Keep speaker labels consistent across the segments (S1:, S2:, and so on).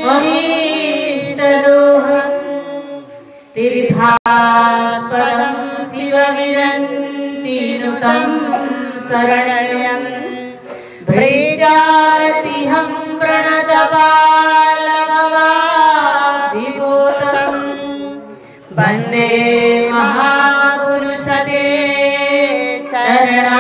S1: महीष्टदोहम् तीर्थास्पदं शिवविरञ्चिनुतं शरण्यं भ्रेजातिहं प्रणतपालभवादिभूतम् वन्दे महापुरुषते चरणारविन्दम्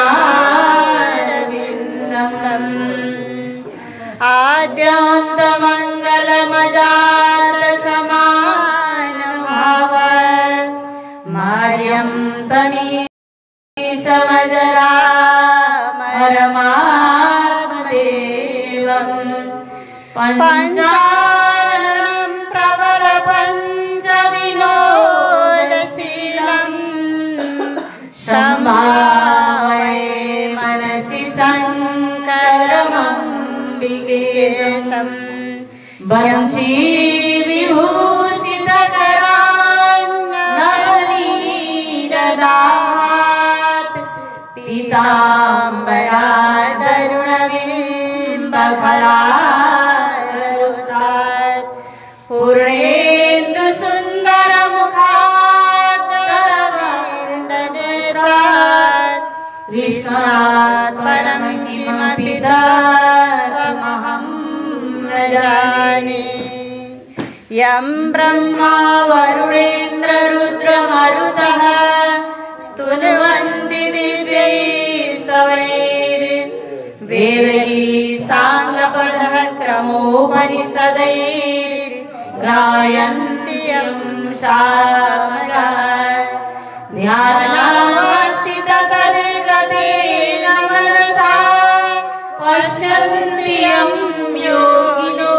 S1: आद्यन्तमङ्गलमजातसमानभाव मार्यं तमीशमजरामरमात्मदेवं पञ्चाननं प्रबलपञ्चविनोदशीलं शम्भावये मनसि शङ्करमम्बिकेशम् वंशीविभूषितकरान्नवनीरदात् पीताम्बरादरुणबिम्बफलारुसात् पूर्णेन्दुसुन्दरमुखात् रवीन्द्रनेत्रात् विश्वनाथ परं किमपि तमहं न जाने। यं ब्रह्मा वरुणेन्द्र रुद्रमरुतः स्तुन्वन्ति दिव्यैस्तवैर्वेदैः साङ्गपदः क्रमोपनिषदैर्गायन्ति यं सामगाः ध्यानामस्ति तदेकतेन मनसा पश्यन्ति यं योगिनो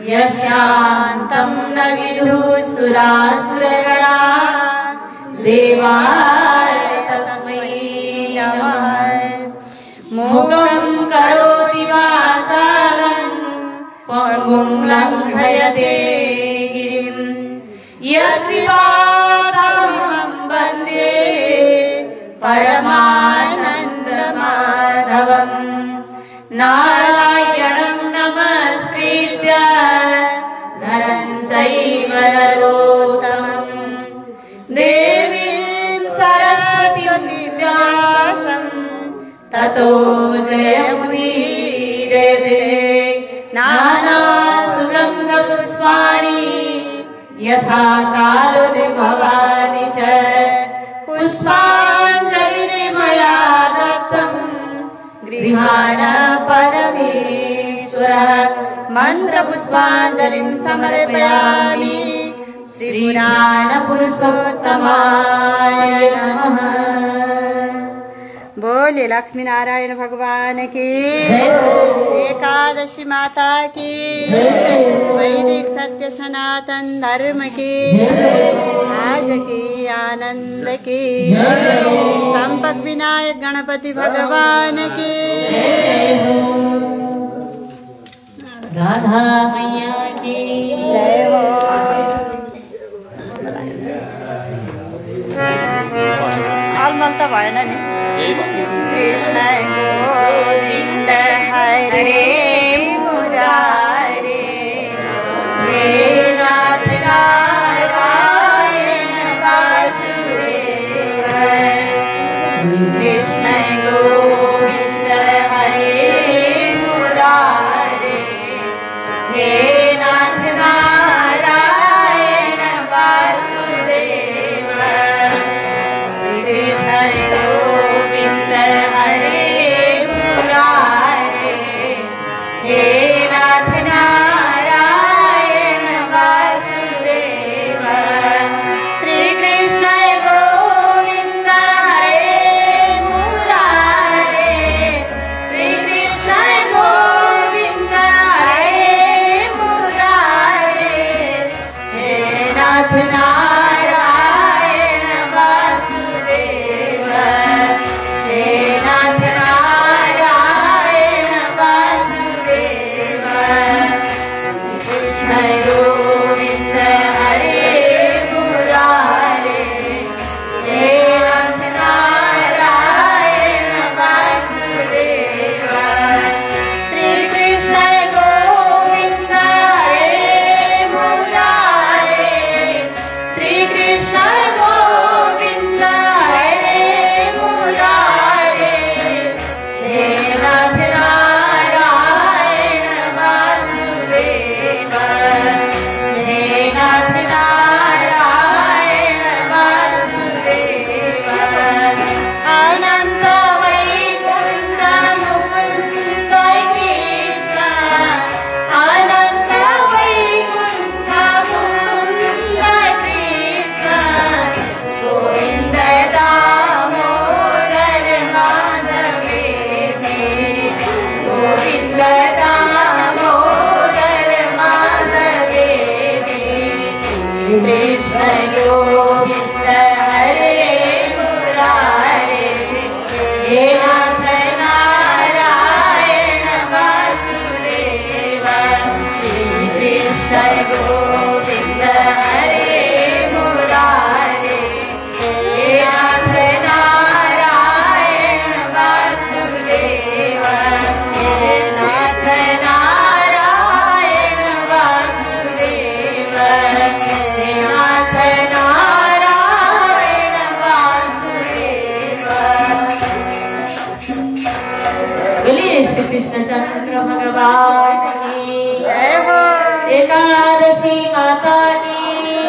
S1: यशान्तं न विदुः सुरासुरगणा देवाय तस्मै नमः। मूकं करोति वाचालं पङ्गुं लङ्घयते गिरिं यत्कृपातमहं वन्दे परमानन्दमाधवम्। नारायणं नमस्कृत्य नरं चैव नरोत्तमं देवीं सरस्वतीं व्यासं ततो जयमुदीरये। नानासुगन्धपुष्पाणि यथा कालोद्भवानि च पुष्पाञ्जलिर्मया दत्तम् गृहाण परमेश्वरः। मन्त्रपुष्पाञ्जलिं समर्पयामि श्रीपुराणपुरुषोत्तमाय नमः। बोले लक्ष्मी नारायण भगवान की, एकादशी माता की, वैदिक सत्य सनातन धर्म की, आज की आनंद की, संपद विनायक गणपति भगवान की, राधा मैया की जय हो। अलमल त भएन नि। कृष्ण गोविंद हरे मुरारे हे नाथ नारायण वासुदेव। कृष्ण गोविंद हरे मुरारे हे नाथ नारायण वासुदेव। कृष्ण गोविंद हरे मुरारे हे नाथ नारायण वासुदेव। श्री कृष्ण गोविंद हरे मुरारे श्री कृष्ण गोविंद हरे मुरारे हे नाथ नारायण वासुदेव। हे नाथ नारायण वासुदेव। कृष्ण गोविंद हरे मुरारे हे नाथ नारायण वासुदेव श्री कृष्ण गोविंद हरे मुरारे हे नाथ नारायण वासुदेव हे नाथ नारायण वासुदेव हे नाथ नारायण वासुदेव। बोलिए श्री कृष्ण चंद्र भगवान की जय हो। एकादशी माता की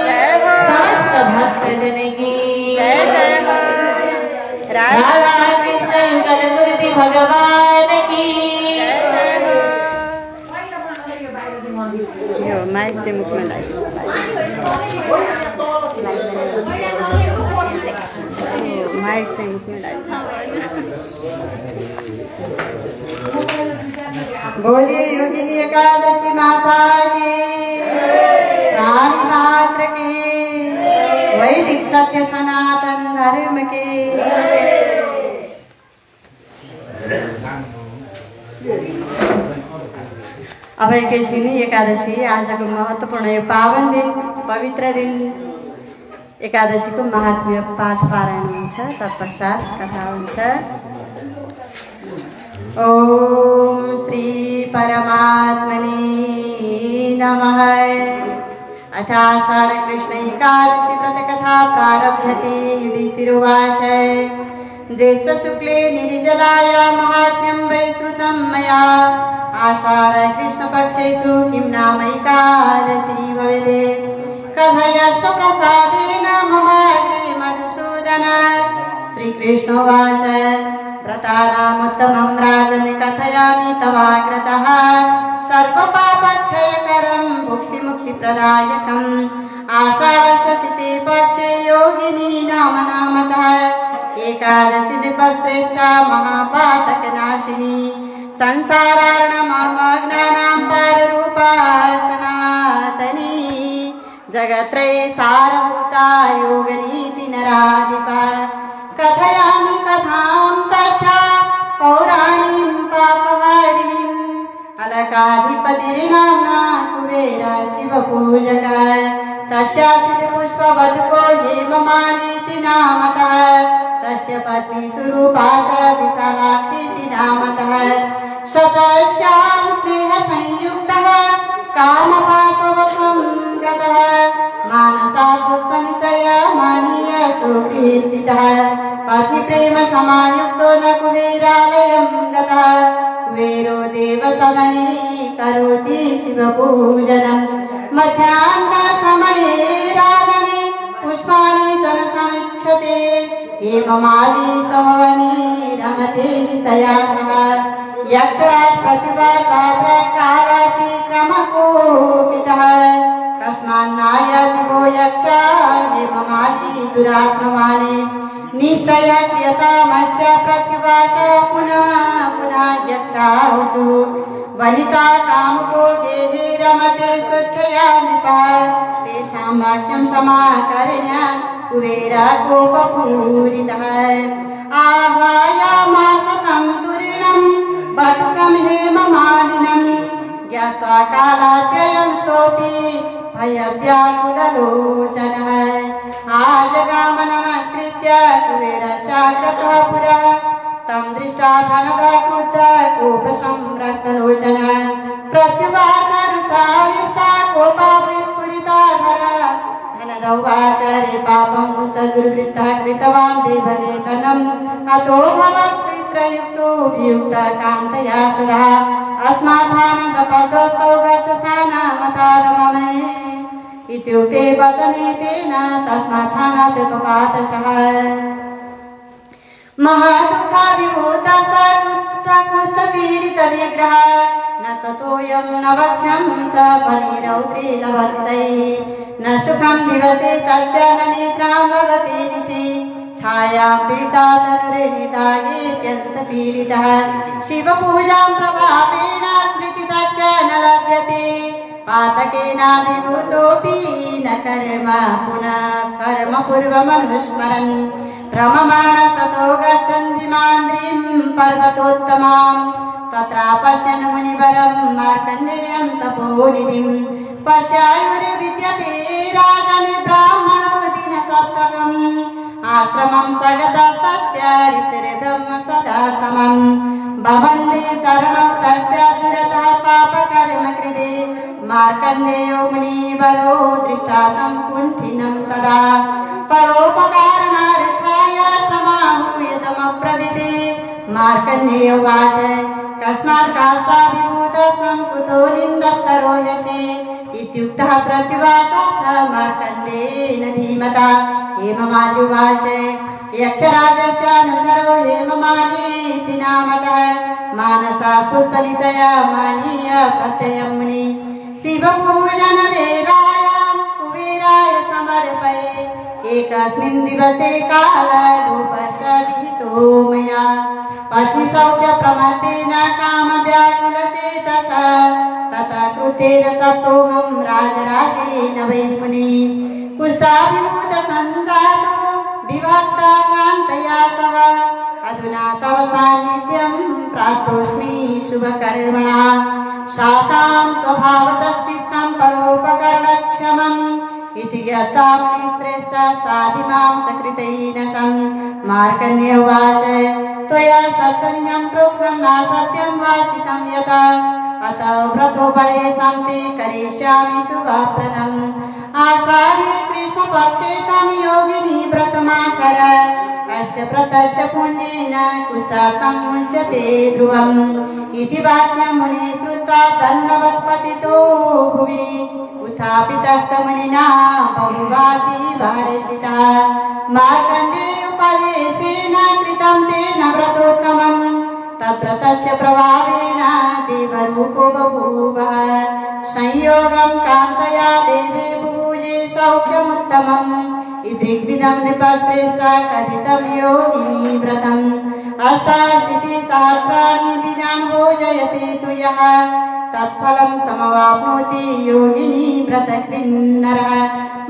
S1: जय हो। समस्त भक्तजन की जय जय हो। राधा कृष्ण युगल गुरुदेव भगवान की जय जय हो।
S2: यो माइक से मुख में लाइए, माइक से मुख में लाइए।
S3: बोलिए योगिनी एकादशी माता की, प्राणी मात्र की, वैदिक सत्य सनातन धर्म की। अब एकैछिनी एकादशी आजको महत्त्वपूर्ण यो पावन दिन, पवित्र दिन एकादशीको महात्म्य पाठ पारायण हुन्छ, तत्पश्चात कथा हुन्छ। ओम श्री परमात्मने नमः। अथाषाढ़ कृष्ण एकादशी व्रतकथा प्रारभ्यते। युधिष्ठिरोवाच ज्येष्ठ शुक्ले निर्जलाया महात्म्यं वै श्रुतं मया। आषाढ़ कृष्णपक्षे तु किं नाम एकादशी भवेत्। कथयस्व प्रसादेन मम अग्रे मधुसूदन। श्रीकृष्णोवाच व्रतानामुत्तमं राजन् कथयामि तवाग्रतः। सर्वपापक्षयकरं मुक्तिमुक्तिप्रदायकम्। आषाढशशिते पक्षे योगिनी नाम नामतः। एकादशी नृपश्रेष्ठा महापातकनाशिनी। संसारार्णमग्नानां पाररूपा सनातनी। जगत्त्रये सारभूता योगनीति नराधिपा। कथयामि कथां तस्या पौराणीं पापहारिणीम्। अलकाधिपतिर्नाम्ना कुबेरः शिवपूजकः। तस्यासीत् पुष्पवधूको हेममालिनी नामतः। तस्य पत्नी सुरूपा च विशालाक्षीति नामतः। शतस्यां स्नेहसंयुक्तः कामपापवशं गतः। मानसात् पुष्पनिशया मानीय शोके स्थितः। पत्नीप्रेम समायुक्तो न कुबेरालयं गतः। कुबेरो देवसदने करोति शिवपूजनम्। मध्याह्नसमये राजने पुष्पाणि जनसमीक्षते। हेममाली सभवनी रमते तया सह। यक्षराज प्रतिभाकालतिक्रमकोपितः। कस्मान्नायति वो यक्षा हेममाली दुरात्मवाणी। निश्चय क्रियतामस्य प्रत्युवाच पुनः पुनः यक्षासु। वनिता कामुको गेहे रमते स्वच्छया नृपः। तेषां वाक्यं समाकर्ण्य कुबेरः कोपपूरितः। आह्वयामास तं तुरीणं बटुकं हेममालिनं। ज्ञात्वा कालात्ययं सोऽपि भयव्याकुललोचनः। आजगाम नमस्कृत्य कुबेरस्याग्रतः पुरः। तं दृष्ट्वा धनदा क्रुद्धः कोपसंरक्तलोचनः। प्रत्युवाच रुषाविष्टा कोपाविस्फुरिता धरः। धनदौवाच रे पापं दुष्टदुर्वृत्तः कृतवान् देवलेखनम्। अतो भवस्त्रित्रयुक्तो वियुक्तः कान्तया सदा। अस्माधानदपदोस्तौ गच्छथानामतारममे। इत्युक्ते वचने तेन तस्मात् पपातशः। महादुःखाभिभूतः कुष्ठपीडितविग्रहः। न सतोऽयं न वक्ष्यं स फणिरौद्रीलवत्सैः। न सुखं दिवसे तस्य न निद्रां लभते निशि। छायां पीडिता तनुरेणिता गेत्यन्तपीडितः। शिवपूजां प्रभावेण स्मृति तस्य न लभ्यते। आतकेनाभिभूतोऽपि न कर्म पुनः कर्म पूर्वमनुस्मरन् रममाण ततो गच्छन् धीमान्द्रीं पर्वतोत्तमां तत्र पश्यन् मुनिवरं मार्कण्डेयं तपोनिधिं पश्यायुर्विद्यते राजने ब्राह्मणो दिनसप्तकम् आश्रमं सगतः तस्य ऋषिर्ब्रह्म सदा समं भवन्ति शरणौ तस्य दुरतः पापकर्म कृते मार्कण्डेयो मुनिवरो दृष्ट्वा तं कुण्ठिनं तदा परोपकारणार्थाय समाहूयतमब्रवीते मार्कण्डेयो उवाच कस्मात् काष्ठाभिभूतं कुतो निन्दत्तरो यशे इत्युक्तः प्रत्युवाच मार्कण्डेयेन धीमता हेममाल्युवाच यक्षराजस्य अनुचरो हेममालीति नामतः मानसात् पुष्पलितया मानीय प्रत्ययं मुनि शिवपूजनवेलाय कुबेराय समर्पये एकस्मिन् दिवसे कालरूपस्य विहितो मया पतिसौख्यप्रमत्तेन कामव्याकुलचेतसा तथा कृतेन सप्तोऽहं राजराजेन वै मुनि कुष्ठाभिभूतसञ्जातो विभक्तकान्तया सह अधुना तव सान्निध्यं प्राप्तोऽस्मि शुभकर्मणा शातां स्वभावतश्चित्तं परोपकरणक्षमम् इति ज्ञात्वा मुनिश्रेष्ठ साधिमां च कृतैनशं मार्कण्डेय उवाच त्वया सत्यमिदं प्रोक्तं न सत्यं भासितं यथा अतः व्रतोपदेशं ते करिष्यामि शुभप्रदम् आषाढे कृष्णपक्षे तं योगिनी व्रतमाचर अस्य व्रतस्य पुण्येन कुष्ठार्थं मुच्यते ध्रुवम् इति वाक्यं मुनिः श्रुत्वा दण्डवत्पतितो भुवि उत्थापितस्तमुनिना बहुवाति वारशितः मार्कण्डेयोपदेशेन कृतं तेन व्रतोत्तमम् तद्व्रतस्य प्रभावेन देवरूपो बभूवः संयोगं कान्तया देवे भुजे सौख्यमुत्तमम् इदृग्विदं नृपश्रेष्ठ कथितं योगिनी व्रतम् अष्टाशीतिसहस्राणि दिनानि भोजयति तु यः तत्फलं समवाप्नोति योगिनी व्रतकृन्नरः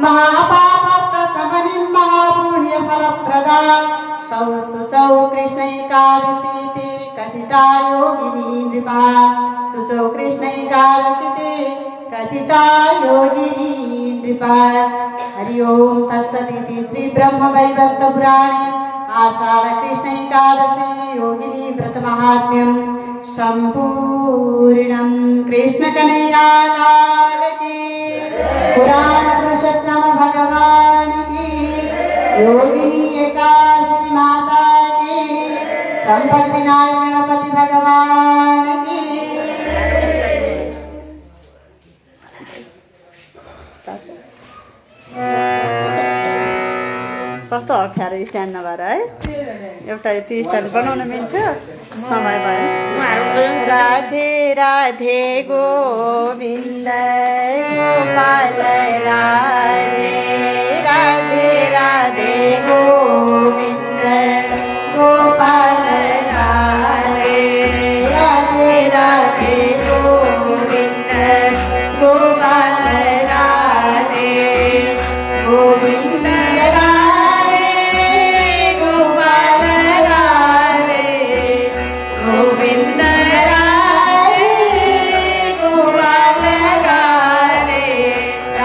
S3: महापापप्रशमनीं महापुण्यफलप्रदा शुचौ कृष्णैकादशी ते कथिता योगिनी नृपः शुचौ कृष्णैकादशी कथिता योगिनी नृपः हरि ओं तत्सदिति श्रीब्रह्मवैवर्तपुराणे आषाढ़ कृष्ण एकादशी योगिनी व्रतमाहात्म्यं सम्पूर्णं। कृष्ण कन्हैया लाल की, पुराण पुरुषोत्तम भगवान की, योगिनी एकादशी माता की, संपत विनायक गणपति भगवान की।
S2: कस्तो अप्ठ्यारो स्ट्यान्ड नभएर है, एउटा यति स्ट्यान्ड बनाउन मिल्थ्यो, समय भयो। राधे राधे गोविन्द गोपाल राधे, राधे राधे गोविन्द गोपाल राधे, राधे राधे गोविन्द गोपाल राधे, गोविन्द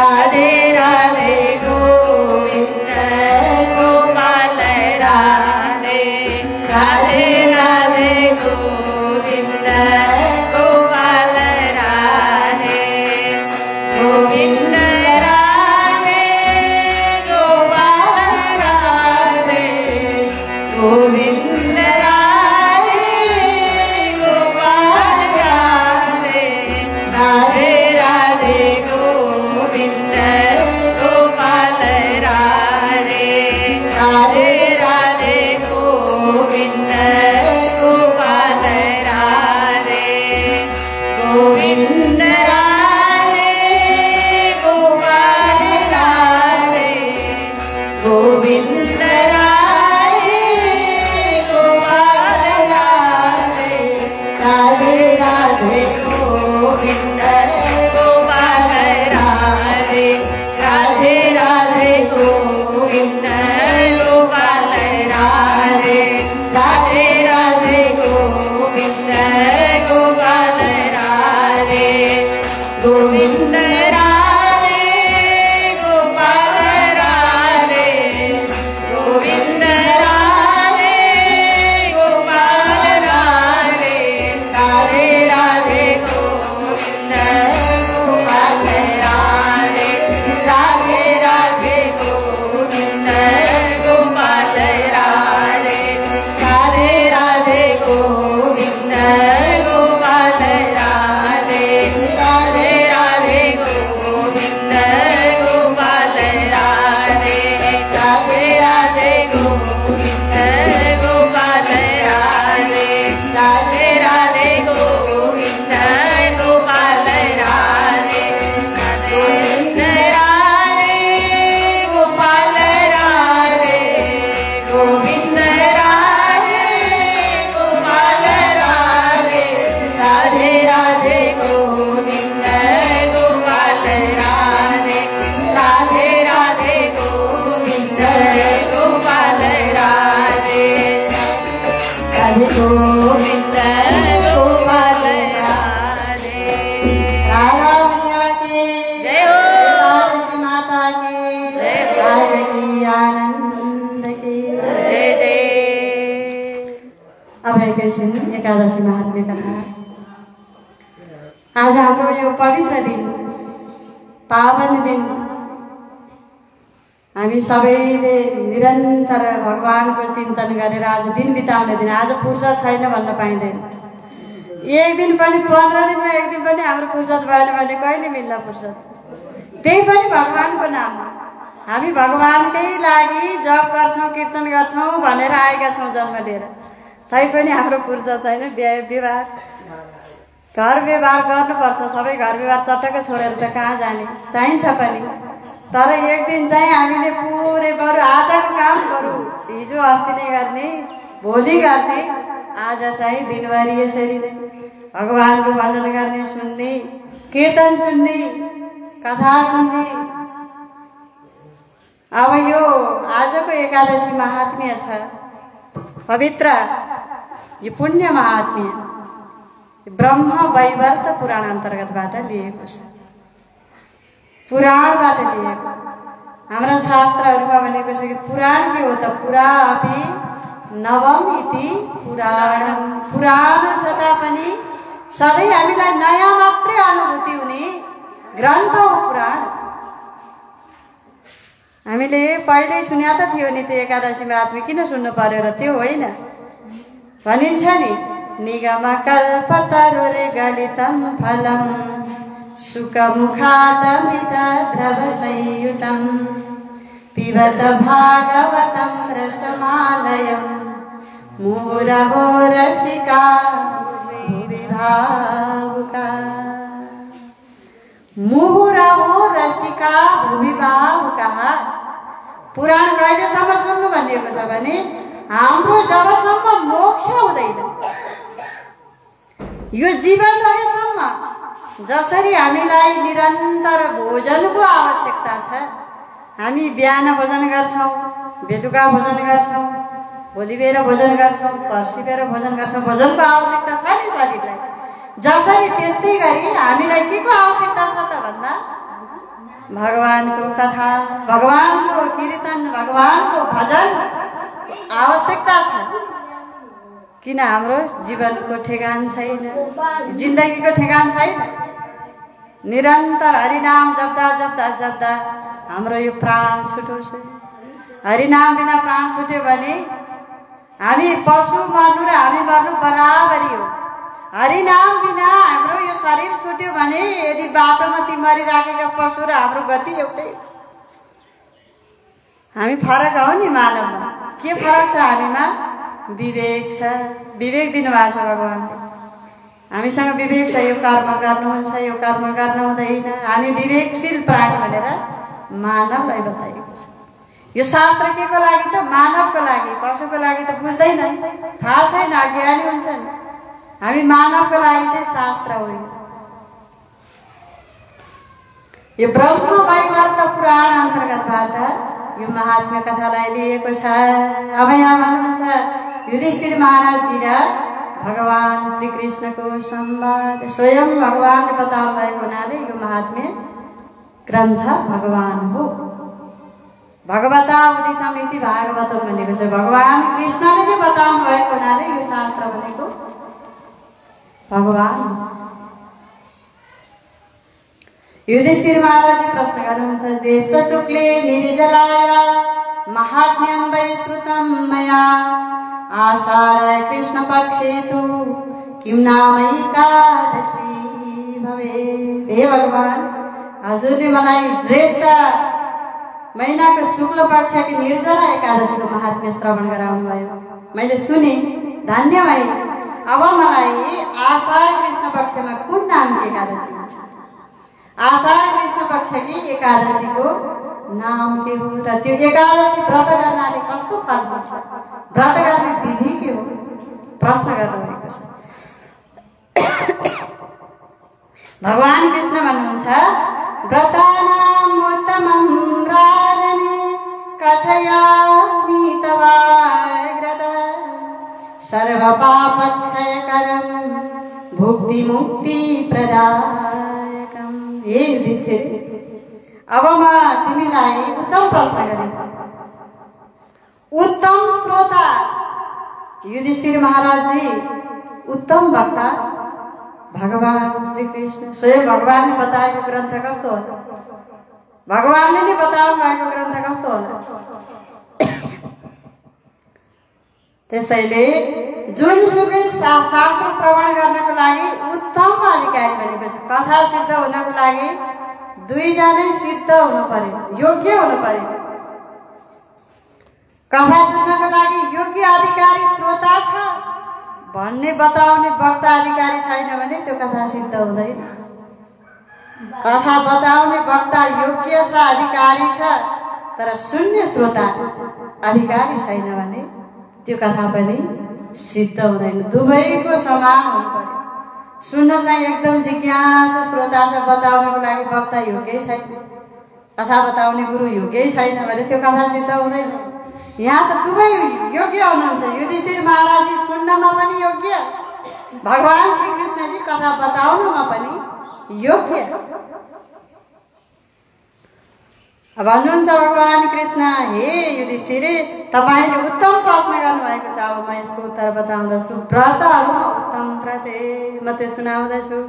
S1: राधे राधे
S3: गोविन्द राधे गोपाल राधे गोविन्द राधे गोपाल राधे राधे राधे गोविन्द गोपाल राधे राधे राधे गोविन्द गोपाल राधे राधे राधे गोविन्द गोपाल राधे राधे राधे गोविन्द गोपाल राधे राधे राधे गोविन्द गोपाल राधे राधे राधे गोविन्द गोपाल राधे गोविन्द राधे गोपाल राधे गोविन्द राधे गोपाल राधे राधे राधे गोविन्द गोपाल राधे राधे राधे गोविन्द गोपाल राधे राधे गोविन्द गोपाल राधे। राधा मैया की जय हो, तुलसी माता की जय हो, आज की आनंद की जय जय। अब एकैछिन एकादशी महात्म्य कथा। आज हाम्रो यो पवित्र दिन, पावन दिन, हामी सबैले निरन्तर भगवानको चिन्तन गरेर आज दिन बिताउने दिन। आज फुर्सद छैन भन्न पाइँदैन। एक दिन पनि 15 दिनमा एक दिन पनि हाम्रो फुर्सद भएन भने कहिले मिल्ला फुर्सद? त्यही पनि भगवानको नाममा। हामी भगवानकै लागि जप गर्छौँ, कीर्तन गर्छौँ भनेर आएका छौँ जन्म लिएर। तैपनि हाम्रो फुर्सद छैन। व्यवहार घर व्यवहार गर्नुपर्छ। सबै घर व्यवहार चटक्क छोडेर त कहाँ जाने? चाहिन्छ पनि, तर एक दिन चाहिँ हामीले पुरै बरु आजको काम गरौँ, हिजो अस्ति नै गर्ने, भोलि गर्ने। आज चाहिँ दिनभरि यसरी नै भगवानको भजन गर्ने, सुन्ने, कीर्तन सुन्ने, कथा सुन्ने। अब यो आजको एकादशी महात्म्य छ पवित्र, यो पुण्य महात्म्य ब्रह्म वैवर्त पुराण अन्तर्गतबाट लिएको छ। पुराणबाट लिएको। हाम्रा शास्त्रहरूमा भनेको छ कि पुराण के हो त? पुरा अपि नवम इति पुराणम। पुरानो छ तापनि सधैँ हामीलाई नयाँ मात्रै अनुभूति हुने ग्रन्थ हो पुराण। हामीले पहिल्यै सुन्या त थियो नि त्यो एकादशी महात्म्य, किन सुन्नु पर्यो र? त्यो होइन भनिन्छ नि, निगमकल्पतरुर्गलितं फलं सुखमुखादमितद्रवसंयुतं पिबत भागवतं रसमालयं मुहुरहो रसिका भुवि भावुका। मुहुरहो रसिका भुवि भावुका। पुराण कहिलेसम्म सुन्नु भनिएको छ भने हाम्रो जबसम्म मोक्ष हुँदैन, यो जीवन रहेसम्म। जसरी हामीलाई निरन्तर भोजनको आवश्यकता छ, हामी बिहान भोजन गर्छौँ, बेलुका भोजन गर्छौँ, भोलि बेर भोजन गर्छौँ, पर्सि बेर भोजन गर्छौँ। भोजनको आवश्यकता छ नि शरीरलाई। जसरी त्यस्तै गरी हामीलाई के को आवश्यकता छ त भन्दा भगवानको कथा, भगवानको कीर्तन, भगवानको भजन आवश्यकता छ। किन हाम्रो जीवनको ठेगान छैन, जिन्दगीको ठेगान छैन। निरन्तर हरिनाम जप्दा जप्दा जप्दा हाम्रो यो प्राण छुटोस्। हरिनाम बिना प्राण छुट्यो भने हामी पशु मर्नु र हामी मर्नु बराबरी हो। हरिनाम बिना हाम्रो यो शरीर छुट्यो भने यदि बाटोमा ती मरिराखेका पशु र हाम्रो गति एउटै। हामी फरक हौ नि मानवमा। के फरक छ हामीमा? विवेक छ। विवेक दिनुभएको छ भगवानले। हामीसँग विवेक छ, यो कर्म गर्नुहुन्छ, यो कर्म गर्न हुँदैन। हामी विवेकशील प्राणी भनेर मानवलाई बताइएको छ। यो शास्त्र के को लागि त? मानवको लागि। पशुको लागि त बुझ्दैन, थाहा छैन, अज्ञानी हुन्छन्। हामी मानवको लागि चाहिँ शास्त्र हो। यो ब्रह्म वैवर्त पुराण अन्तर्गतबाट यो महात्म्य कथालाई लिएको छ। अब यहाँ भन्नुहुन्छ युधिष्ठिर महाराज जी र भगवान श्री कृष्णको संवाद स्वयं भगवानले बताउनु भएको हुनाले यो महात्म्य ग्रन्थ भगवान हो। भगवता उदितम इति भागवतम भनेको छ। भगवान कृष्णले नै बताउनु भएको हुनाले यो शास्त्र भनेको भगवान हो। युधिष्ठिर महाराजले प्रश्न गर्नुहुन्छ, ज्येष्ठ शुक्ले निर्जलाय महात्म्यं वै श्रुतं मया आषाढ कृष्ण पक्षे तु किं नाम एकादशी भवेत्। हे भगवान, हजुरले मलाई ज्येष्ठ महिनाको शुक्ल पक्षको निर्जला एकादशीको महात्म्य श्रवण गराउनु भयो। मैले सुने, धन्य भए। अब मलाई आषाढ कृष्ण पक्षमा कुन नामको एकादशी हुन्छ, आषाढ कृष्ण पक्षकी एकादशीको नाम के हो र त्यो एकादशी व्रत गर्नाले कस्तो फल हुन्छ, व्रत गर्ने विधि के हो, प्रश्न गर्नुभएको छ। भगवान कृष्ण भन्नुहुन्छ, व्रतानाम् उत्तमं राजने कथयामि तवाग्रद सर्वपापक्षयकरं भुक्तिमुक्तिप्रदायकम्। हे युधिष्ठिर, अब म तिमीलाई उत्तम प्रश्न गरेँ। उत्तम श्रोता युधिष्ठिर महाराजजी, उत्तम वक्ता भगवान श्री कृष्ण स्वयं भगवानले बताएको ग्रन्थ कस्तो होला, भगवानले नै बताउनु भएको ग्रन्थ कस्तो होला। त्यसैले जुनसुकै शास्त्र श्रवण गर्नको लागि उत्तम अधिकारी भनेको छ। कथा सिद्ध हुनको लागि दुईजनै सिद्ध हुनु पर्यो, योग्य हुनु पर्यो। कथा सुन्नको लागि योग्य अधिकारी श्रोता छ भन्ने बताउने वक्ता अधिकारी छैन भने त्यो कथा सिद्ध हुँदैन। कथा बताउने वक्ता योग्य छ, अधिकारी छ, तर सुन्ने श्रोता अधिकारी छैन भने त्यो कथा पनि सिद्ध हुँदैन। दुवैको समान हुनु पर्यो। सुन्न चाहिँ एकदम जिज्ञासु श्रोता छ, बताउनको लागि वक्ता योग्य छैन, कथा बताउने गुरु योग्य छैन भने त्यो कथा सिद्ध हुँदैन। यहाँ त दुवै योग्य हुनुहुन्छ। युधिष्ठिर महाराजजी सुन्नमा पनि योग्य, भगवान श्री कृष्णजी कथा बताउनमा पनि योग्य। भन्नुहुन्छ भगवान कृष्ण, हे युधिष्ठिर, तपाईँले उत्तम प्रश्न गर्नुभएको छ। अब म यसको उत्तर बताउँदछु। व्रतहरूमा उत्तम व्रत म त्यो सुनाउँदछु।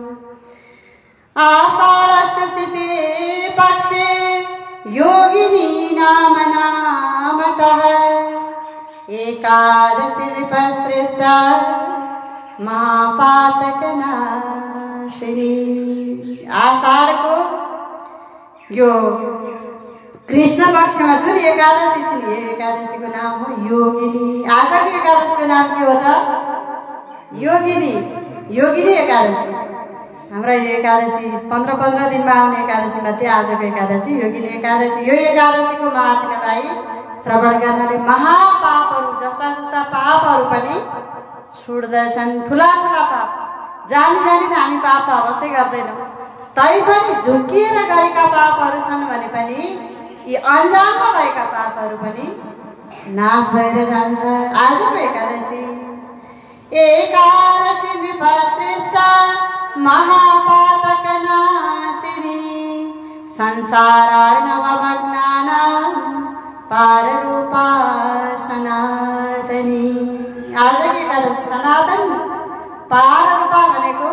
S3: आषाढस्य सिते पक्षे योगिनी नाम नामतः एकादशी श्रेष्ठा महापातकनाशिनी। आषाढको यो कृष्ण पक्षमा जुन एकादशी छ, एकादशीको नाम हो योगिनी। आजको एकादशीको नाम के हो त? योगिनी। योगिनी एकादशी। हाम्रो यो एकादशी 15-15 दिनमा आउने एकादशी मध्ये आजको एकादशी योगिनी एकादशी। यो एकादशीको महात्म्यलाई श्रवण गर्नाले महापापहरू, जस्ता जस्ता पापहरू पनि छुट्दछन्। ठुला ठुला पाप, जानी जानी त हामी पाप त अवश्य गर्दैनौँ, तैपनि झुक्किएर गरेका पापहरू छन् भने पनि यी अन्जानमा भएका पापहरू पनि नाश भएर जान्छ। आजको एकादशी एकादशी विपश्रेष्ठा महापातकनाशिनी संसारार्णवमग्नानां पाररूपा सनातनी। आजको एकादशी सनातन पाररूपा भनेको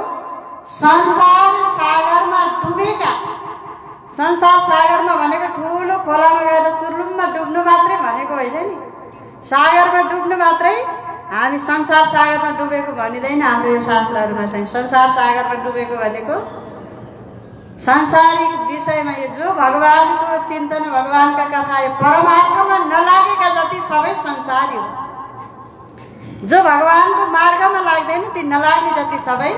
S3: संसार सागरमा डुबेका। संसार सागरमा भनेको ठुलो खोलामा गएर चुर्लुममा डुब्नु मात्रै भनेको होइन नि। सागरमा डुब्नु मात्रै, हामी संसार सागरमा डुबेको भनिँदैन। हाम्रो यो शास्त्रहरूमा चाहिँ संसार सागरमा डुबेको भनेको सांसारिक विषयमा यो जो भगवानको चिन्तन, भगवानका कथा, यो परमार्थमा नलागेका जति सबै संसारी हो। जो भगवानको मार्गमा लाग्दैन ती नलाग्ने जति सबै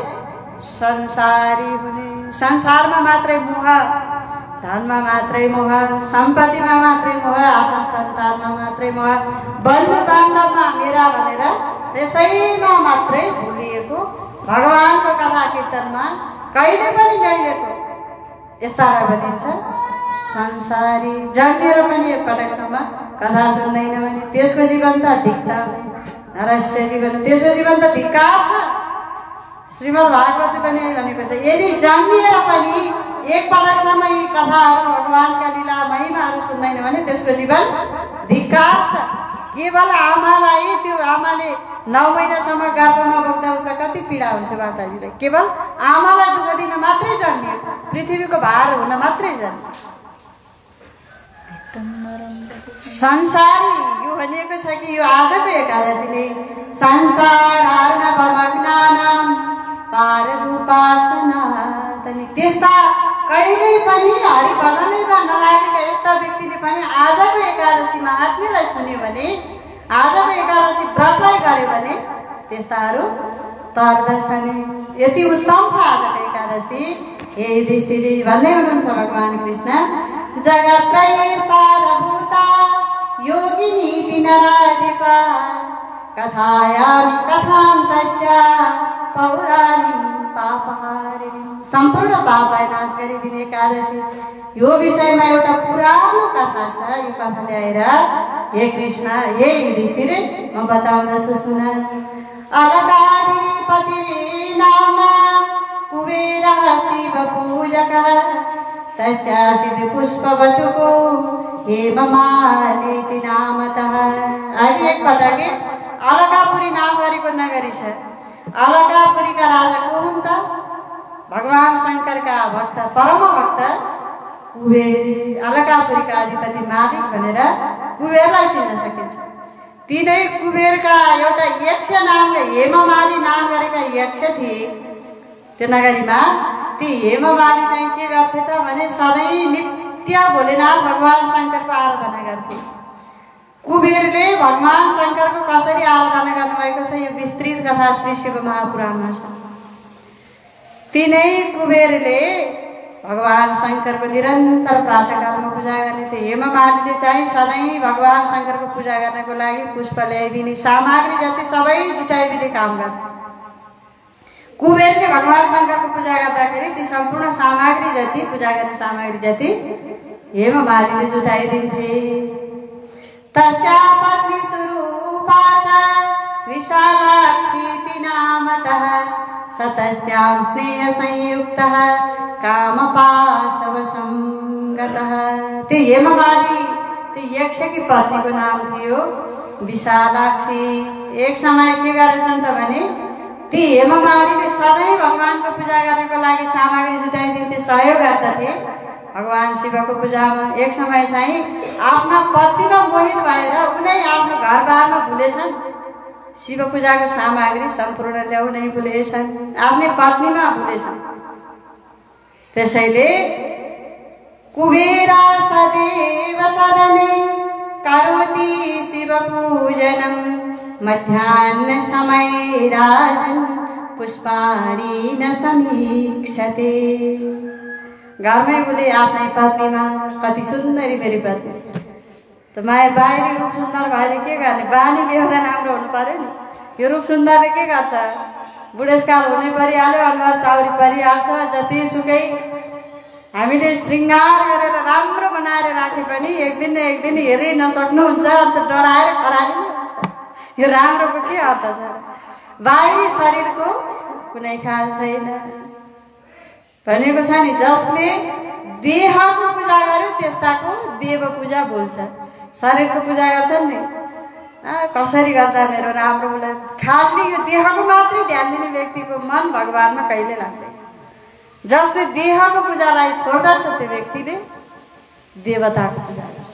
S3: संसारी हुने। संसारमा मात्रै मोह, धनमा मात्रै मोह, सम्पत्तिमा मात्रै मोह, आफ्नो सन्तानमा मात्रै मोह, बन्धु बान्धवमा मेरा भनेर त्यसैमा मात्रै भुलिएको, भगवानको कथा कीर्तनमा कहिले पनि नहिलेको यस्तालाई भनिन्छ संसारी। जन्मेर पनि एकपटकसम्म कथा सुन्दैन भने त्यसको जीवन त धिक्ता नरस्य जीवन, त्यसको जीवन त धिक्कार छ। श्रीमद् भागवत पनि भनेको छ, यदि जन्मिएर पनि एक पटकसम्म यी कथाहरू भगवानका लीला महिमाहरू सुन्दैन भने त्यसको जीवन धिक्कार छ। केवल आमालाई, त्यो आमाले 9 महिनासम्म गर्भमा बोक्दा उसलाई कति पीडा हुन्थ्यो माताजीलाई। केवल आमालाई दुःख दिन मात्रै जन्मियो, पृथ्वीको भार हुन मात्रै जन्मियो। संसारी यो भनिएको छ कि यो आजको एकादशीले संसार भवज्ञानम पाररूपासना, त्यस्ता कहिल्यै पनि हरिभजनैमा नलागेका यस्ता व्यक्तिले पनि आजको एकादशीमा आत्मीलाई सुन्यो भने, आजको एकादशी व्रतलाई गर्यो भने त्यस्ताहरू तर्दछन्। यति उत्तम छ आजको एकादशी। यही दृष्टिले भन्दै हुनुहुन्छ भगवान कृष्ण, जगत्रै सारभूता योगिनी दिनराधिपा कथायामि कथां तस्या पौराणिं पापहारिणीं। सम्पूर्ण पापलाई नाश गरिदिने एकादशी, यो विषयमा एउटा पुरानो कथा छ। यो कथा ल्याएर हे कृष्ण, हे युधिष्ठिर म बताउँदछु सुन। अलकाधिपतिरे नाम कुबेरः शिव पूजकः तस्यासीत् पुष्पवटुको हेममालिनी नामतः। अहिले एकपटक अलकापुरी नाम गरेको नगरी छ। अलकापुरीका राजा को हुन् त? भगवान शङ्करका भक्त, परम भक्त कुबेर। अलकापुरीका अधिपति मालिक भनेर कुबेरलाई चिन्न सकिन्छ। तिनै कुबेरका एउटा यक्ष नामले हेममाली नाम गरेका यक्ष थिए त्यो नगरीमा। ती हेममाली चाहिँ के गर्थे त भने सधैँ नित्य भोलेनाथ भगवान शङ्करको आराधना गर्थे। कुबेरले भगवान शङ्करको कसरी आराधना गर्नुभएको छ यो विस्तृत कथा श्री शिव महापुराणमा छ। तिनै कुबेरले भगवान शङ्करको निरन्तर प्रातःकालमा पूजा गर्ने थिए। हेममालीले चाहिँ सधैँ भगवान शङ्करको पूजा गर्नको लागि पुष्प ल्याइदिने, सामग्री जति सबै जुटाइदिने काम गर्थे। कुबेरले भगवान शङ्करको पूजा गर्दाखेरि ती सम्पूर्ण सामग्री जति, पूजा गर्ने सामग्री जति हेममालीले जुटाइदिन्थे। तस्या पत्नी स्वरूपा च विशालाक्षीति नामतः सतस्यां स्नेहसंयुक्तः कामपाशवशं गतः। त्यो हेममाली त्यो यक्षकी पत्नीको नाम थियो विशालाक्षी। एक समय के गरेछन् त भने ती हेममालीले सधैँ भगवानको पूजा गर्नको लागि सामग्री जुटाइदिन्थे, सहयोग गर्दथे भगवान शिवको पूजामा। एक समय चाहिँ आफ्ना पत्नीमा मोहित भएर उनै आफ्नो घरबारमा भुलेछन्, शिव पूजाको सामग्री सम्पूर्ण ल्याउनै भुलेछन्, आफ्नै पत्नीमा भुलेछन्। त्यसैले कुबेरा सदैव सदने करोति शिव पूजनं मध्याह्न समय राजन् पुष्पाणि न समीक्षते। घरमै बोले आफ्नै पत्नीमा, कति सुन्दरी मेरी पत्नी त माया बाहिरी रूप सुन्दर भएर के गर्ने, बानी बेहोरा राम्रो हुनु पर्यो नि। यो रूप सुन्दरले के गर्छ, बुढेसकाल हुनै परिहाल्यो, अनुहार चाउरी परिहाल्छ। जतिसुकै हामीले श्रृङ्गार गरेर राम्रो बनाएर राखे पनि एक दिन न एक दिन हेरि नसक्नुहुन्छ, अन्त डढाएर खरानी नै हुन्छ। यो राम्रोको के अर्थ छ? बाहिरी शरीरको कुनै ख्याल छैन। भनेको छ नि, जसले देहको पूजा गर्यो त्यस्ताको देव पूजा बोल्छ। शरीरको पूजा गर्छन् नि, कसरी गर्दा मेरो राम्रो बोला, खालि यो देहको मात्रै ध्यान दिने व्यक्तिको मन भगवानमा कहिले लाग्दैन। जसले देहको पूजालाई छोड्दछ त्यो व्यक्तिले देवताको पूजा गर्छ।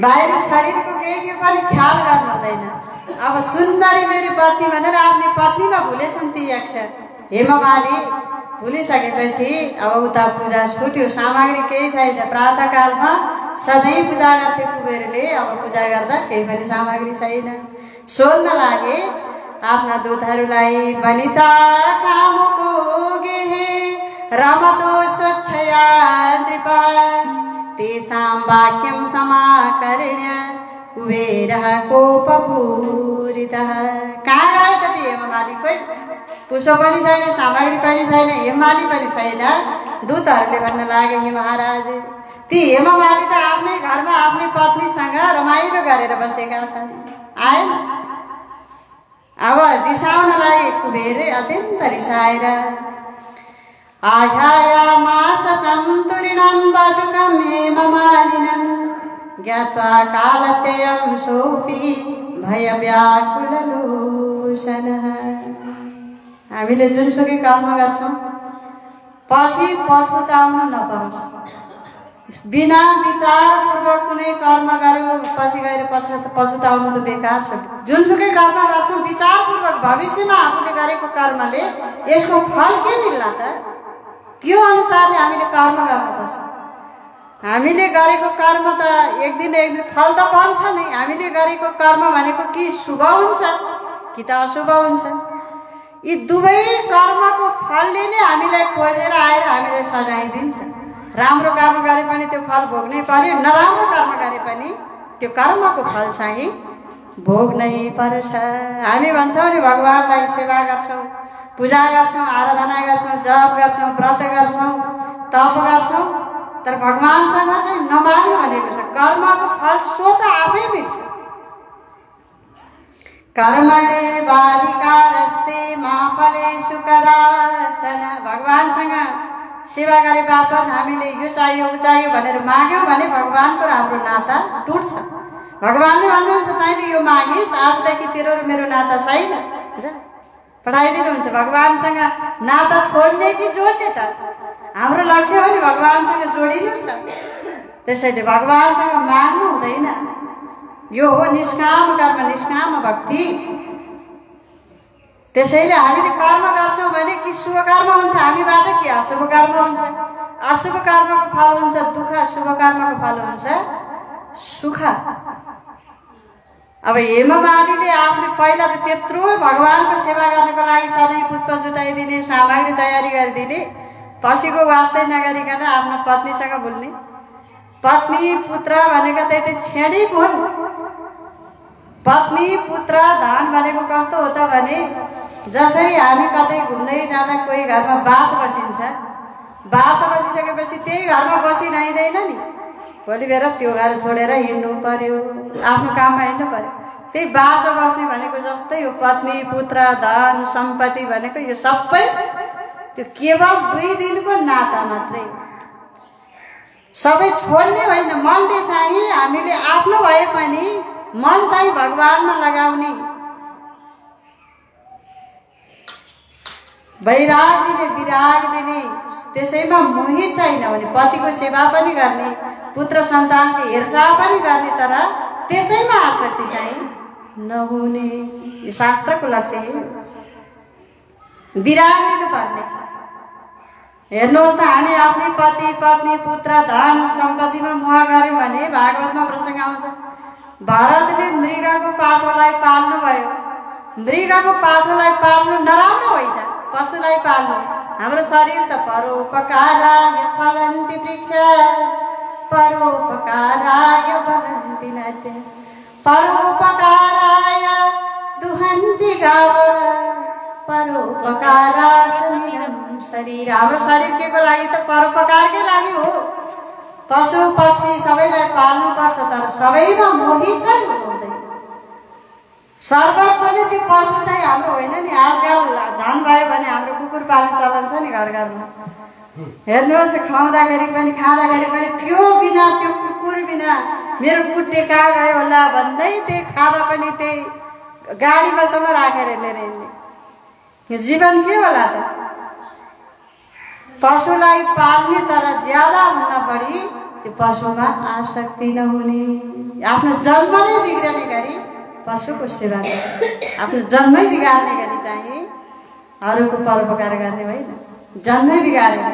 S3: बाहिर शरीरको केही पनि ख्याल गर्नु हुँदैन। अब सुन्दरी मेरो पत्नी भनेर आफ्नै पत्नीमा भुलेछन् ती यक्ष हेममाली। भुलिसकेपछि अब उता पूजा छुट्यो, सामग्री केही छैन। प्रातःकालमा सधैँ पूजा गर्थे कुबेरले, अब पूजा गर्दा केही पनि सामग्री छैन। सोध्न लागे आफ्ना दूतहरूलाई, वनिता कामको गेहे रमतो स्वच्छया नृपा तेषां वाक्यं समाकर्ण्य कुबेरः कोपपूरितः। कहाँ गए त ती हेममाली? खोइ पुष्प पनि छैन, सामग्री पनि छैन, हेममाली पनि छैन। दूतहरूले भन्न लागे हे महाराज, ती हेममाली त आफ्नै घरमा आफ्नै पत्नीसँग रमाइलो गरेर बसेका छन्, आएन। अब रिसाउन लागे कुबेरले अत्यन्त रिसाएर आह्यायामास तन्तुरिणं बटुकं हेममालिनं ज्ञात्वा कालत्ययं सोऽपि भयव्याकुललोचनः। हामीले जुनसुकै कर्म गर्छौँ पछि पछुताउनु नपरोस्। बिना विचारपूर्वक कुनै कर्म गर्यो पछि गएर पछुताउनु त बेकार छ। जुनसुकै कर्म गर्छौँ विचारपूर्वक भविष्यमा आफूले गरेको कर्मले यसको फल के मिल्ला त, त्यो अनुसारले हामीले कर्म गर्नुपर्छ। हामीले गरेको कर्म त एक दिन फल त पाउँछ नै। हामीले गरेको कर्म भनेको कि शुभ हुन्छ कि त अशुभ हुन्छ। यी दुवै कर्मको फलले नै हामीलाई खोजेर आएर हामीलाई सजाय दिन्छ। राम्रो कर्म गरे पनि त्यो फल भोग्नै पर्यो, नराम्रो कर्म गरे पनि त्यो कर्मको फल चाहिँ भोग्नै पर्छ। हामी भन्छौँ नि भगवान्लाई सेवा गर्छौँ, पूजा गर्छौँ, आराधना गर्छौँ, जप गर्छौँ, व्रत गर्छौँ, तप गर्छौँ, तर भगवान्सँग चाहिँ नमाग्नु भनेको छ। कर्मको फल स्वत आफै मिल्छ। कर्मणे बाधिकारस्ते मा फलेषु कदाचन। भगवान्सँग सेवा गरे बापत हामीले यो चाहियो उ चाहियो भनेर माग्यौँ भने भगवान्को हाम्रो नाता टुट्छ। भगवान्ले भन्नुहुन्छ तैँले यो मागिस्, आजदेखि तेरो र मेरो नाता छैन, पठाइदिनुहुन्छ। भगवान्सँग नाता छोड्ने कि जोड्ने त हाम्रो लक्ष्य हो नि भगवान्सँग जोडिनु छ। त्यसैले भगवान्सँग माग्नु हुँदैन। यो हो निष्काम कर्म, निष्काम भक्ति। त्यसैले हामीले कर्म गर्छौँ भने कि शुभ कर्म हुन्छ हामीबाट कि अशुभ कर्म हुन्छ। अशुभ कर्मको फल हुन्छ दुःख, शुभ कर्मको फल हुन्छ सुख। अब हेममालीले आफूले पहिला त त्यत्रो भगवान्को सेवा गर्नको लागि सधैँ पुष्प जुटाइदिने, सामग्री तयारी गरिदिने, पछिको वास्तै नगरिकन आफ्नो पत्नीसँग बोल्ने। पत्नी पुत्र भनेको त्यही छेडी हुन्। पत्नी पुत्र धन भनेको कस्तो हो त भने जसरी हामी कतै घुम्दै जाँदा कोही घरमा बास बसिन्छ, बास बसिसकेपछि त्यही घरमा बसिरहँदैन नि, भोलि बेर त्यो घर छोडेर हिँड्नु पर्यो, आफ्नो काममा हिँड्नु पर्यो। त्यही बास बस्ने भनेको जस्तै हो। पत्नी पुत्र धन सम्पत्ति भनेको यो सबै त्यो केवल 2 दिनको नाता मात्रै, सबै छोड्ने होइन। मनले चाहिँ हामीले आफ्नो भए पनि मन चाहिँ भगवानमा लगाउने, वैराग दिने, विराग दिने, त्यसैमा मोहित छैन भने पतिको सेवा पनि गर्ने, पुत्र सन्तानको हेरचाह पनि गर्ने, तर त्यसैमा आसक्ति चाहिँ नहुने। यो शास्त्रको लक्ष्य हो। विराग दिनुपर्ने। हेर्नुहोस् त हामी आफ्नै पति पत्नी पुत्र धन सम्पत्तिमा मोह गऱ्यौँ भने भागवतमा प्रसङ्ग आउँछ, भरतले मृगको पाठोलाई पाल्नु भयो। मृगको पाठोलाई पाल्नु नराम्रो होइन, पशुलाई पाल्नु। हाम्रो शरीर त परोपकाराय फलन्ति वृक्ष परोपकाराय वहन्ति नद्य परोपकाराय दुहन्ति गाव परोपकारार्थमिदं शरीर। हाम्रो शरीर के को लागि त परोपकारकै लागि हो। पशु पक्षी सबैलाई पाल्नुपर्छ, तर सबैमा मोहित चाहिँ हुँदैन। सर्वस्व नै त्यो पशु चाहिँ हाम्रो होइन नि। आजकल धन भयो भने हाम्रो कुकुर पाल्ने चलन छ नि घर घरमा। हेर्नुहोस् खाँदाखेरि पनि त्यो बिना, त्यो कुकुर बिना मेरो कुट्टे कहाँ गयो होला भन्दै त्यही खाँदा पनि त्यही गाडीमा सम्म राखेर लिएर हिँड्ने। यो जीवन के होला त? पशुलाई पाल्ने तर ज्यादा भन्दा बढी त्यो पशुमा आसक्ति नहुने, आफ्नो जन्म नै बिग्रने गरी पशुको सेवा गर्ने, आफ्नो जन्मै बिगार्ने गरी चाहिँ अरूको परोपकार गर्ने होइन। जन्मै बिगारेन।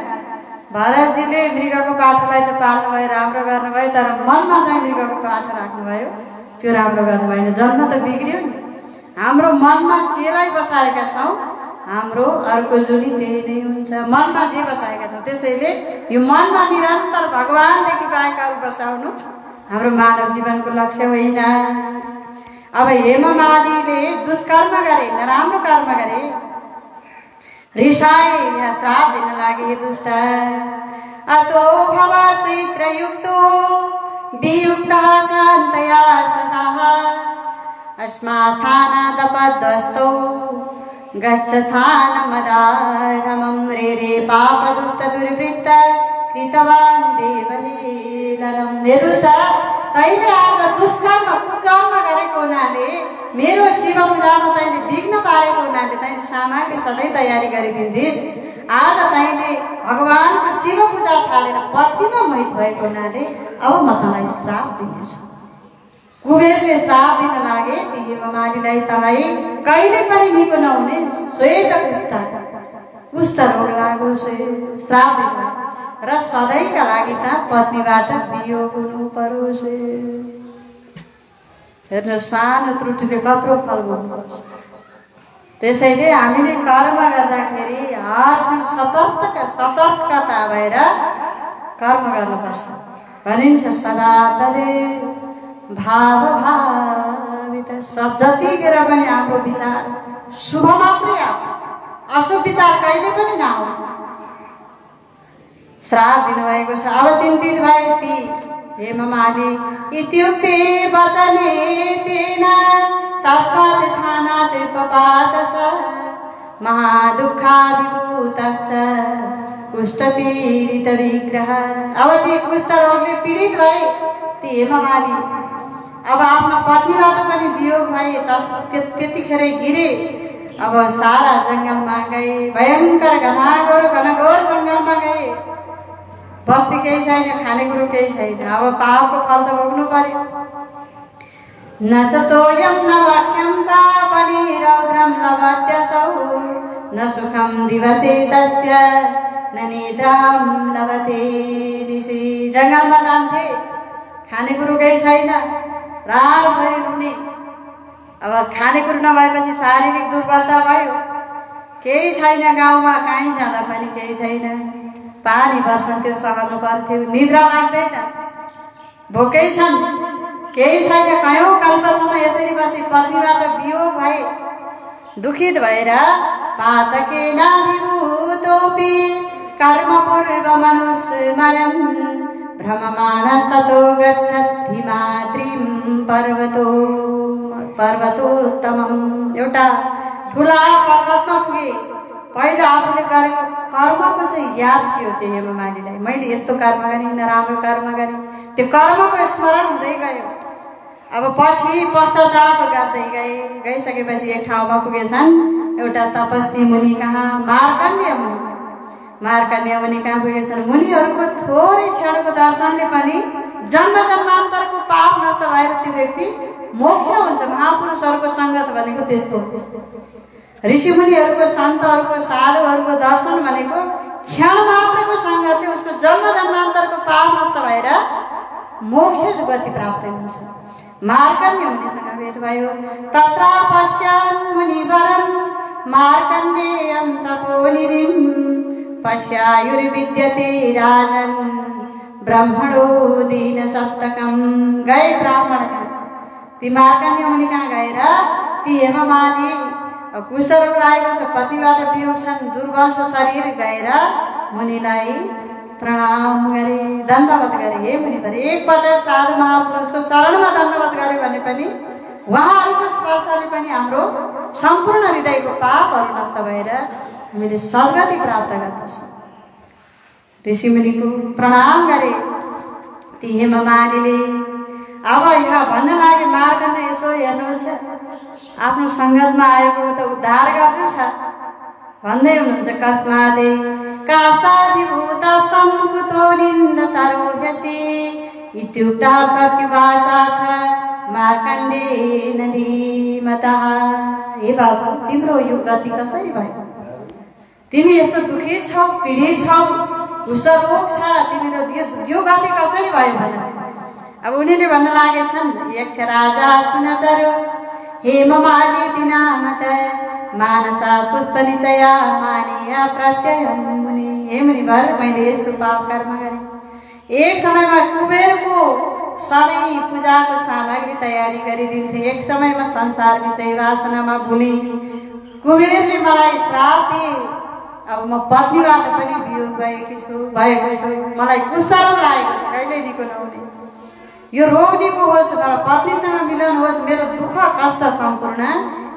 S3: भरतजीले मृगको पाठोलाई त पाल्नुभयो, राम्रो गर्नुभयो, तर मनमा चाहिँ मृगको पाठो राख्नुभयो, त्यो राम्रो गर्नु भएन। जन्म त बिग्रियो नि। हाम्रो मनमा जेलाई बसाएका छौँ हाम्रो अर्को जुनी त्यही नै हुन्छ। मनमा जे बसाएका छौँ, त्यसैले यो मनमा निरन्तर भगवान्देखि बाहेक अरू बसाउनु हाम्रो मानव जीवनको लक्ष्य होइन। अब हेममालीले दुष्कर्म गरे, नराम्रो कर्म गरे, रिसाए यहाँ श्राप दिन लागे हे दुष्ट अतो भव श्रीत्रयुक्तो वियुक्तः कान्तया सदा अस्मात्थानादपद्वस्तौ गच्छथानमदाधमं रे पापदुष्टदुर्वृत्त कृतवान् देवलीलनम्। हे दुष्ट, तैँले आज दुष्कर्म कुकर्म गरेको हुनाले मेरो शिव पूजामा तैँले विघ्न पारेको हुनाले तैँले सामग्री सधैँ तयारी गरिदिन्थिस्। आज तैँले भगवानको शिव पूजा छाडेर पत्नीमा मोहित भएको हुनाले अब म तँलाई श्राप दिनेछु। कुबेरले श्राप दिन लागे ती हेममालीलाई तँलाई कहिले पनि निको नहुने श्वेत कुष्ठ रोग लाग्यो श्राप दिन र सधैँका लागि त पत्नीबाट वियोग हुनु परोस्। हेर्नु सानो त्रुटिले कत्रो फल भोग्नुपर्छ। त्यसैले हामीले कर्म गर्दाखेरि हरसँग सतर्कता भएर कर्म गर्नुपर्छ। भनिन्छ सदा तदे भाव भावित जतिखेर पनि हाम्रो विचार शुभ मात्रै आओस्, अशुभ विचार कहिले पनि नआओस्। श्राप दिनुभएको छ। अब चिन्तित भए ती हेममाली इत्युक्ते वचने तेन तस्मात् थानात् पपातः महादुःखाभिभूतः कुष्ठपीडित विग्रह। अब ती कुष्ठ रोगले पीडित भए ती हेममाली अब आफ्नो पत्नीबाट पनि वियोग भए त्यतिखेर गिरे। अब सारा जङ्गलमा गए, भयङ्कर घनघोर जङ्गलमा गए। बस्ती केही छैन, खानेकुरो केही छैन। अब पापको फल त भोग्नु पर्यो। न च तोयं न वाक्यं सा पनि रौद्रं लभत्यसौ न सुखं दिवसे तस्य न निद्रां लभते निशि। जङ्गलमा जान्थे, खानेकुरो केही छैन, रातभरि रुने। अब खानेकुरो नभएपछि शारीरिक दुर्बलता भयो, केही छैन, गाउँमा कहीँ जाँदा पनि केही छैन, पानी बर्सन्थ्यो सहनु पर्थ्यो, निद्रा लाग्दैन, भोकै छन्, केही छैन। कयौँ कल्पसम्म यसरी बसी पत्नीबाट वियोग भए दुखित भएर पातकेन विभूतोऽपि कर्मपूर्वमनुस्मरन् भ्रममाणस्ततो गच्छद्धिमाद्रिं पर्वतोत्तमम्। एउटा ठुला पर्वतमा पुगे। पहिला आफूले गरेको कर्मको चाहिँ याद थियो त्यो हेममालीलाई। मैले यस्तो कर्म गरेँ, नराम्रो कर्म गरेँ, त्यो कर्मको स्मरण हुँदै गयो। अब पछि पश्चाताप गर्दै गइसकेपछि एक ठाउँमा पुगेछन् एउटा तपस्वी मुनि कहाँ, मार्कण्डेय मुनि कहाँ पुगेछन्। मुनिहरूको थोरै क्षणको दर्शनले पनि जन्म जन्मान्तरको पाप नष्ट भएर त्यो व्यक्ति मोक्ष हुन्छ। महापुरुषहरूको सङ्गत भनेको त्यस्तो हुन्छ। ऋषिमुनिहरूको, सन्तहरूको, साधुहरूको दर्शन भनेको क्षण मात्रको सङ्गतले उसको जन्म जन्मान्तरको पाप नष्ट भएर मोक्ष गति प्राप्त हुन्छ। मार्कण्डेय मुनिसँग भेट भयो। तत्र पश्यन् मुनिवरं मार्कण्डेयं तपोनिधिं पश्यायुर्विद्यते राजन् ब्रह्मणो दीनसप्तकं। गए ब्राह्मण ती मार्कण्डेय मुनि कहाँ गएर ती हेममाली कुष्ठरोग लागेको छ, पतिबाट वियोग छन्, दुर्बल छ शरीर, गएर मुनिलाई प्रणाम गरे, दण्डवत गरे। हे मुनिवर, एकपटक साधु महापुरुषको चरणमा दण्डवत गरे भने पनि उहाँहरूको स्पर्शले पनि हाम्रो सम्पूर्ण हृदयको पापहरू नष्ट भएर हामीले सद्गति प्राप्त गर्दछौँ। ऋषिमुनिको प्रणाम गरे ती हेममालीले। अब यहाँ भन्न लागे मार्कण्डेय, यसो हेर्नुहुन्छ, आफ्नो सङ्गतमा आएको त उद्धार गर्नु छ भन्दै हुनुहुन्छ। कस्मादे कास्ताभिभूतस्तं कुतो निन्दतरोह्यसि इत्युक्तः प्रत्युवाचाथ मार्कण्डेयेन धीमतः। हे बाबु, तिम्रो यो गति कसरी भयो? तिमी यस्तो दुखी छौ, पीडित छौ, कुष्ठरोग छ, तिम्रो यो गति कसरी भयो भन। अब उनीले भन्न लागेछन्, यक्ष राजा सुनचरो हेममाली दिनामत मानसा पुष्पनिचया मानिया प्रत्ययं मुनि। हे मुनिवर, मैले यस्तो पाप कर्म गरेँ। एक समयमा कुबेरको सधैँ पूजाको सामग्री तयारी गरिदिन्थे। एक समयमा संसार विषय वासनामा भुली कुबेरले मलाई श्राप दिए। अब म पत्नीबाट पनि वियोग भएको छु, मलाई कुष्ठरोग लागेको छ, कहिल्यै निको नहुने। यो रोग निको होस् र पत्नीसँग मिलन होस्, मेरो दुःख कष्ट सम्पूर्ण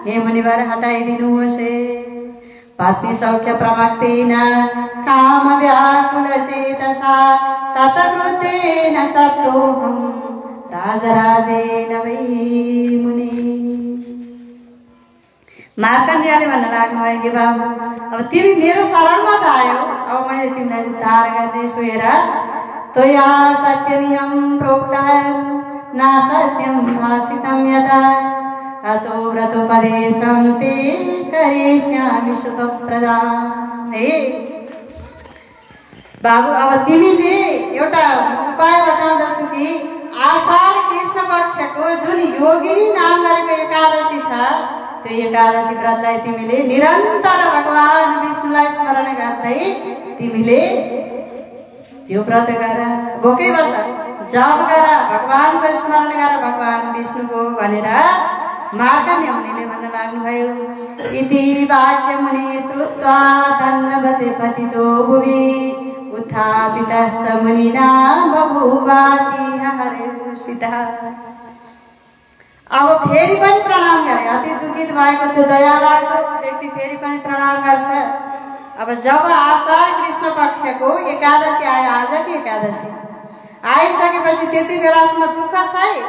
S3: हे मुनिवर हटाइदिनुहोस्। पत्नी सौख्य प्रमक्तेन काम व्याकुल चेतसा ततकृतेन ततोऽहं राजराजेन वै मुनि। मार्कण्डेयले भन्न लाग्नुभयो कि बाबु अब तिमी मेरो शरणमा त आयो, अब मैले तिमीलाई उद्धार गर्नेछु। हेर त्वया सत्यमिहं प्रोक्तः न सत्यं भाषितं यदा अतो व्रतोपदेशं ते करिष्यामि शुभप्रदाम्। हे बाबु अब तिमीले एउटा उपाय बताउँदछु कि आषाढ कृष्ण पक्षको जुन योगिनी नाम गरेको एकादशी छ, त्यो एकादशी व्रतलाई तिमीले निरन्तर भगवान विष्णुलाई स्मरण गर्दै तिमीले त्यो व्रत गर, भोकै बस, जप गर, भगवानको स्मरण गर, भगवान विष्णुको भनेर मार्कण्डेय मुनिले भन्न लाग्नुभयो। इति वाक्य मुनि श्रुत्वा दण्डवत् पतितो भुवि उत्थापितश्च मुनिना बभूवाति हर्षितः। अब फेरि पनि प्रणाम गरे, अति दुखित भएको त्यो दयालाग्दो व्यक्ति फेरि पनि प्रणाम गर्छ। अब जब आषाढ कृष्ण पक्षको एकादशी आयो, आजको एकादशी आइसकेपछि त्यति बेलासम्म दुःख सहे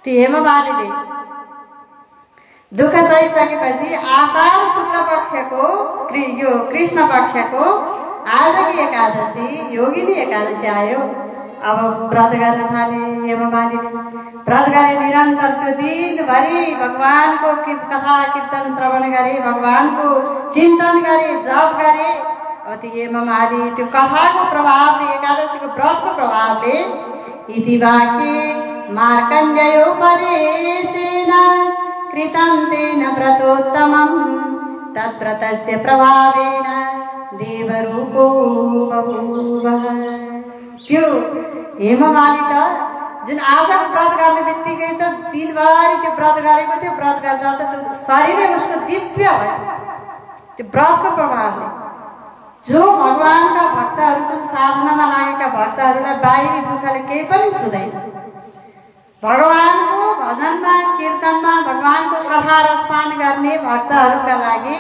S3: ती हेममालिनीले। दुःख सहिसकेपछि आषाढ शुक्ल पक्षको यो कृष्ण पक्षको आजको एकादशी योगिनी एकादशी आयो। अब व्रत गर्न थाले हेममालिनी। व्रत गरे, निरन्तर त्यो दिनभरि भगवानको कथा कीर्तन श्रवण गरे, भगवानको चिन्तन गरे, जप गरे। अब ती हेममालिनी त्यो कथाको प्रभावले, एकादशीको व्रतको प्रभावले इति वाक्ये मार्कण्डेयोपदेशेन कृतं तेन व्रतोत्तमं तद्व्रतस्य प्रभावेन देवरूपो बभूवः। त्यो हेममालिनी त जुन आजको व्रत गर्ने बित्तिकै त दिनभरि त्यो व्रत गरेको थियो, व्रत गर्दा त त्यो शरीरै उसको दिव्य भयो त्यो व्रतको प्रभावले। जो भगवानका भक्तहरू छन्, साधनामा लागेका भक्तहरूलाई बाहिरी दुःखले केही पनि छुँदैन। भगवानको भजनमा कीर्तनमा भगवानको कथा रसपान गर्ने भक्तहरूका लागि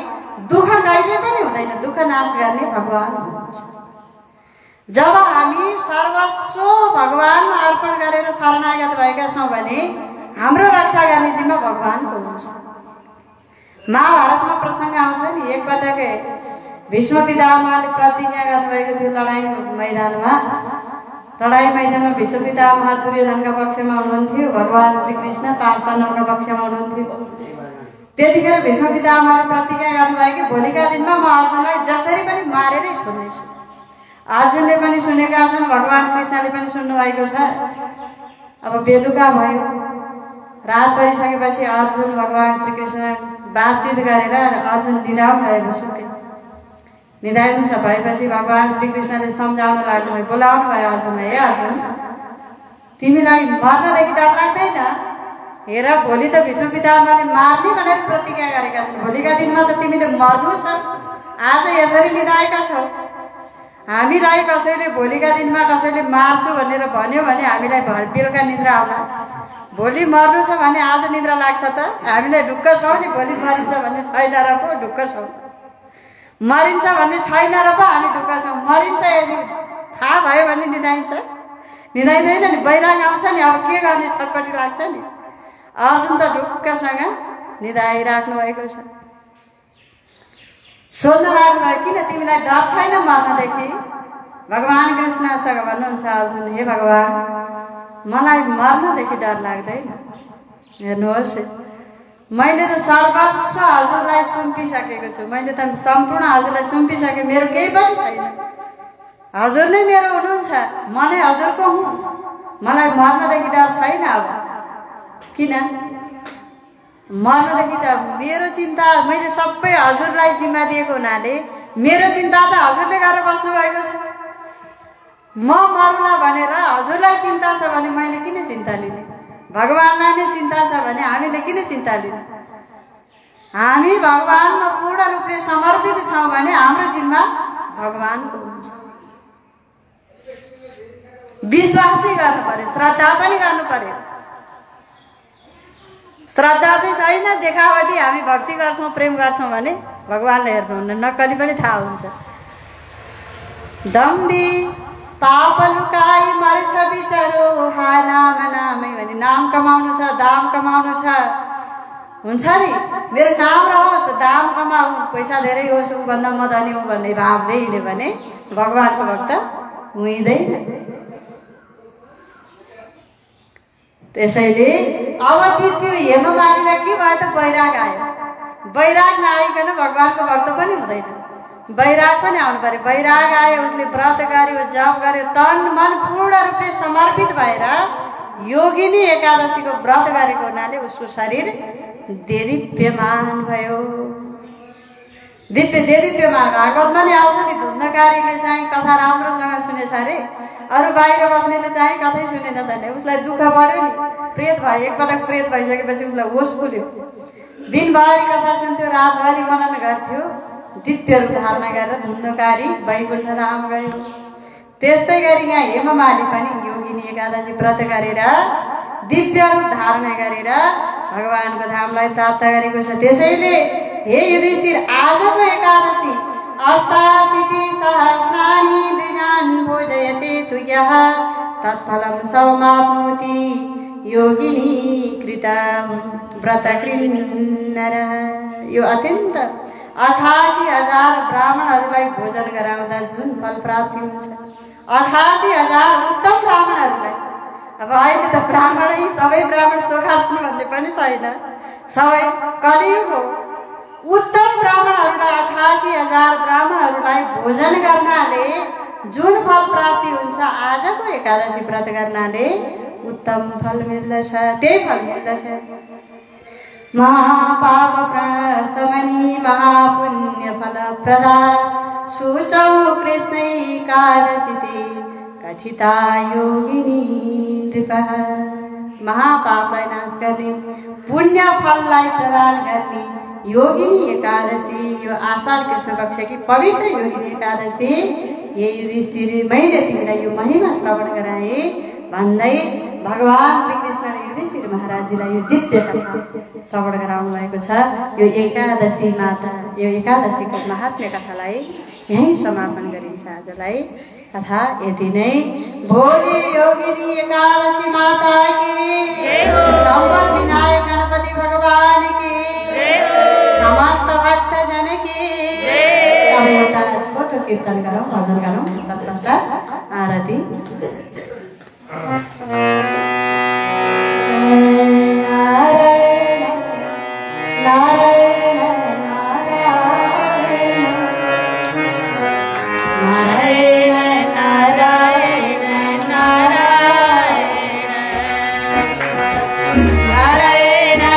S3: दुःख कहिले पनि हुँदैन। दुःख नाश गर्ने भगवान हुनुहुन्छ। जब हामी सर्वस्व भगवानमा अर्पण गरेर शरणागत भएका छौँ भने हाम्रो रक्षा गर्ने जिम्मा भगवानको हुन्छ। महाभारतमा प्रसङ्ग आउँछ नि, एकपटक भीष्म पितामहले प्रतिज्ञा गर्नुभएको थियो लडाइँ मैदानमा। लडाइँ मैदानमा भीष्म पितामह दुर्योधनका पक्षमा हुनुहुन्थ्यो, भगवान श्रीकृष्ण पाँच पाण्डवका पक्षमा हुनुहुन्थ्यो। त्यतिखेर भीष्म पितामहले प्रतिज्ञा गर्नुभयो कि भोलिका दिनमा म अर्जुनलाई जसरी पनि मारेरै छोड्नेछु। अर्जुनले पनि सुनेका छन्, भगवान कृष्णले पनि सुन्नुभएको छ। अब बेलुका भयो, रात परिसकेपछि अर्जुन भगवान श्रीकृष्ण बातचित गरेर अर्जुन निदाउनु भएको सुके। निदाउनु छ भएपछि भगवान श्रीकृष्णले सम्झाउन लाग्नुभयो, बोलाउनु भयो अर्जुनलाई। हे अर्जुन, तिमीलाई मर्नदेखि डर लाग्दैन? हेर, भोलि त भीष्म पितामहले मार्ने भनेर प्रतिज्ञा गरेका छन्। भोलिका दिनमा त तिमीले मर्नु छ। आज यसरी निदाएका छौ। हामीलाई कसैले भोलिका दिनमा कसैले मार्छु भनेर भन्यो भने हामीलाई बेलुका निद्रा आउला। भोलि मर्नु छ भने आज निद्रा लाग्छ त? हामीलाई ढुक्क छौँ नि, भोलि मरिन्छ भन्ने छैन र पो ढुक्क छौँ। मरिन्छ भन्ने छैन र पो हामी ढुक्क छौँ। मरिन्छ यदि थाहा भयो भने निदाइन्छ, निदाइँदैन नि, बैराग आउँछ नि। अब के गर्ने, छटपटी लाग्छ नि। अर्जुन त ढुक्कसँग निदाइराख्नु भएको छ। सोध्न लाग्नुभयो, किन तिमीलाई डर छैन मर्नदेखि? भगवान कृष्णसँग भन्नुहुन्छ अर्जुन, हे भगवान, मलाई मर्नदेखि डर लाग्दैन। हेर्नुहोस्, मैले त सर्वस्व हजुरलाई सुम्पिसकेको छु। मैले त सम्पूर्ण हजुरलाई सुम्पिसकेँ। मेरो केही पनि छैन। हजुर नै मेरो हुनुहुन्छ, म नै हजुरको हुँ। मलाई मर्नदेखि डर छैन। अब किन मर्नदेखि त मेरो चिन्ता मैले सबै हजुरलाई जिम्मा दिएको हुनाले मेरो चिन्ता त हजुरले गरेर बस्नु भएको छ। म मर्ला भनेर हजुरलाई चिन्ता छ भने मैले किन चिन्ता लिने? भगवानलाई नै चिन्ता छ भने हामीले किन चिन्ता लिने? हामी भगवानमा पूर्ण रूपले समर्पित छौँ भने हाम्रो जिम्मा भगवानको हुन्छ। विश्वास चाहिँ गर्नु पर्यो, श्रद्धा पनि गर्नु पर्यो। श्रद्धा चाहिँ छैन, देखावटी हामी भक्ति गर्छौँ, प्रेम गर्छौँ भने भगवानले हेर्नुहुन्न, नक्कली पनि थाहा हुन्छ। दम्बी पाप लुकाई मर्छ बिचरो, हा नाम नामै भने नाम कमाउनु छ, दाम कमाउनु छ, हुन्छ नि मेरो नाम रहोस्, दाम कमाऊ, पैसा धेरै होस्, ऊभन्दा म धनी हुँ भन्ने भावले हिँड्यो भने भगवानको भक्त हुँदैन। त्यसैले अब त्यो हेममालिनीलाई के भयो त वैराग आयो। वैराग नआइकन भगवानको भक्त पनि हुँदैन, वैराग पनि आउनु पर्यो। वैराग आयो, उसले व्रत गर्यो, जप गर्यो, तन मन पूर्ण रूपले समर्पित भएर योगिनी एकादशीको व्रत गरेको हुनाले उसको शरीर देदीप्यमान भयो। देदीप्यमान भागवतमा नि आउँछ नि, धुन्धकारीले चाहिँ कथा राम्रोसँग सुनेछ अरे, अरू बाहिर बस्नेले चाहिँ कतै सुनेन भने उसलाई दुःख पर्यो नि, प्रेत भयो। एकपटक प्रेत भइसकेपछि उसलाई होस खुल्यो, दिनभरि कथा सुन्थ्यो, रातभरि मनन गर्थ्यो, दिव्य रूप धारण गरेर धुन्धकारी वैकुण्ठ धाम गयो। त्यस्तै गरी यहाँ हेममाली पनि योगिनी एकादशी व्रत गरेर दिव्य रूप धारण गरेर भगवानको धामलाई प्राप्त गरेको छ। त्यसैले हे युधिष्ठिर, आजको एकादशी अष्टाशीति सहस्राणि द्विजान् भोजयते तुयः तत्फलं समाप्नोति योगिनी कृतं व्रतकृन्नरः। यो अत्यन्त 88,000 ब्राह्मणहरूलाई भोजन गराउँदा जुन फल प्राप्ति हुन्छ, 88,000 उत्तम ब्राह्मणहरूलाई। अब अहिले त ब्राह्मणै सबै ब्राह्मण चोखा छन् भन्ने पनि छैन, सबै कलियुग हो। उत्तम ब्राह्मणहरूलाई 88,000 ब्राह्मणहरूलाई भोजन गर्नाले जुन फल प्राप्ति हुन्छ, आजको एकादशी व्रत गर्नाले उत्तम फल मिल्दछ, त्यही फल मिल्दछ। महापाप प्रशमनी महापुण्य फल प्रदा शुचौ कृष्णैकादशीते कथिता योगिनी नृपः। महापापलाई नाश गर्ने, पुण्य फललाई प्रदान गर्ने योगिनी एकादशी, यो आषाढ कृष्ण पक्षकी पवित्र योगिनी एकादशी, हे युधिष्ठिर मैले तिमीलाई यो महिमा श्रवण गराएँ भन्दै भगवान श्रीकृष्णले युधिष्ठिर महाराजजीलाई यो दिव्य कथा श्रवण गराउनु भएको छ। यो एकादशी माता, यो एकादशीको महात्म्य कथालाई यहीँ समापन गरिन्छ आजलाई। कथा यति नै। भोलि योगिनी एकादशी माता की जय हो, सम्पद विनायक गणपति भगवान की जय हो, समस्त भक्त जन की जय। अब एउटा छोटो कीर्तन गरौँ, भजन गरौँ, तत्पश्चात आरती। नारायण नारायण नारायण नारायण नारायण नारायण नारायण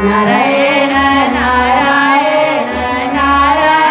S3: नारायण नारायण नारायण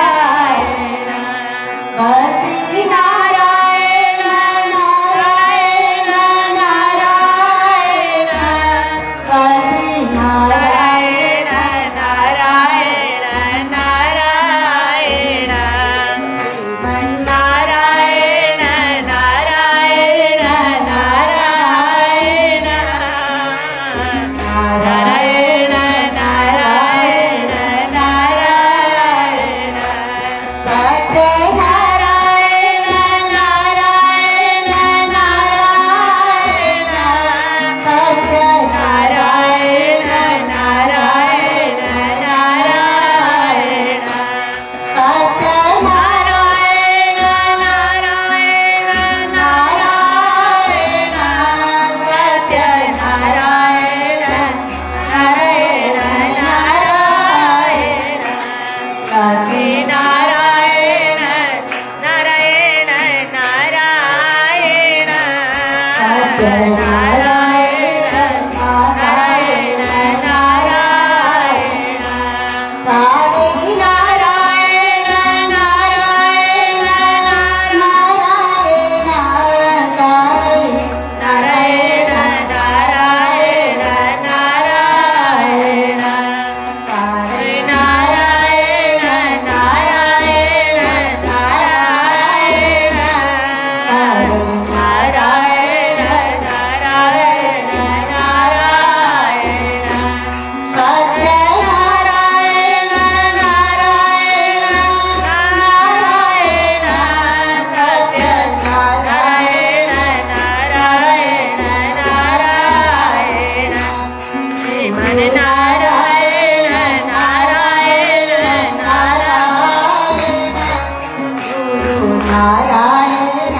S3: नारायण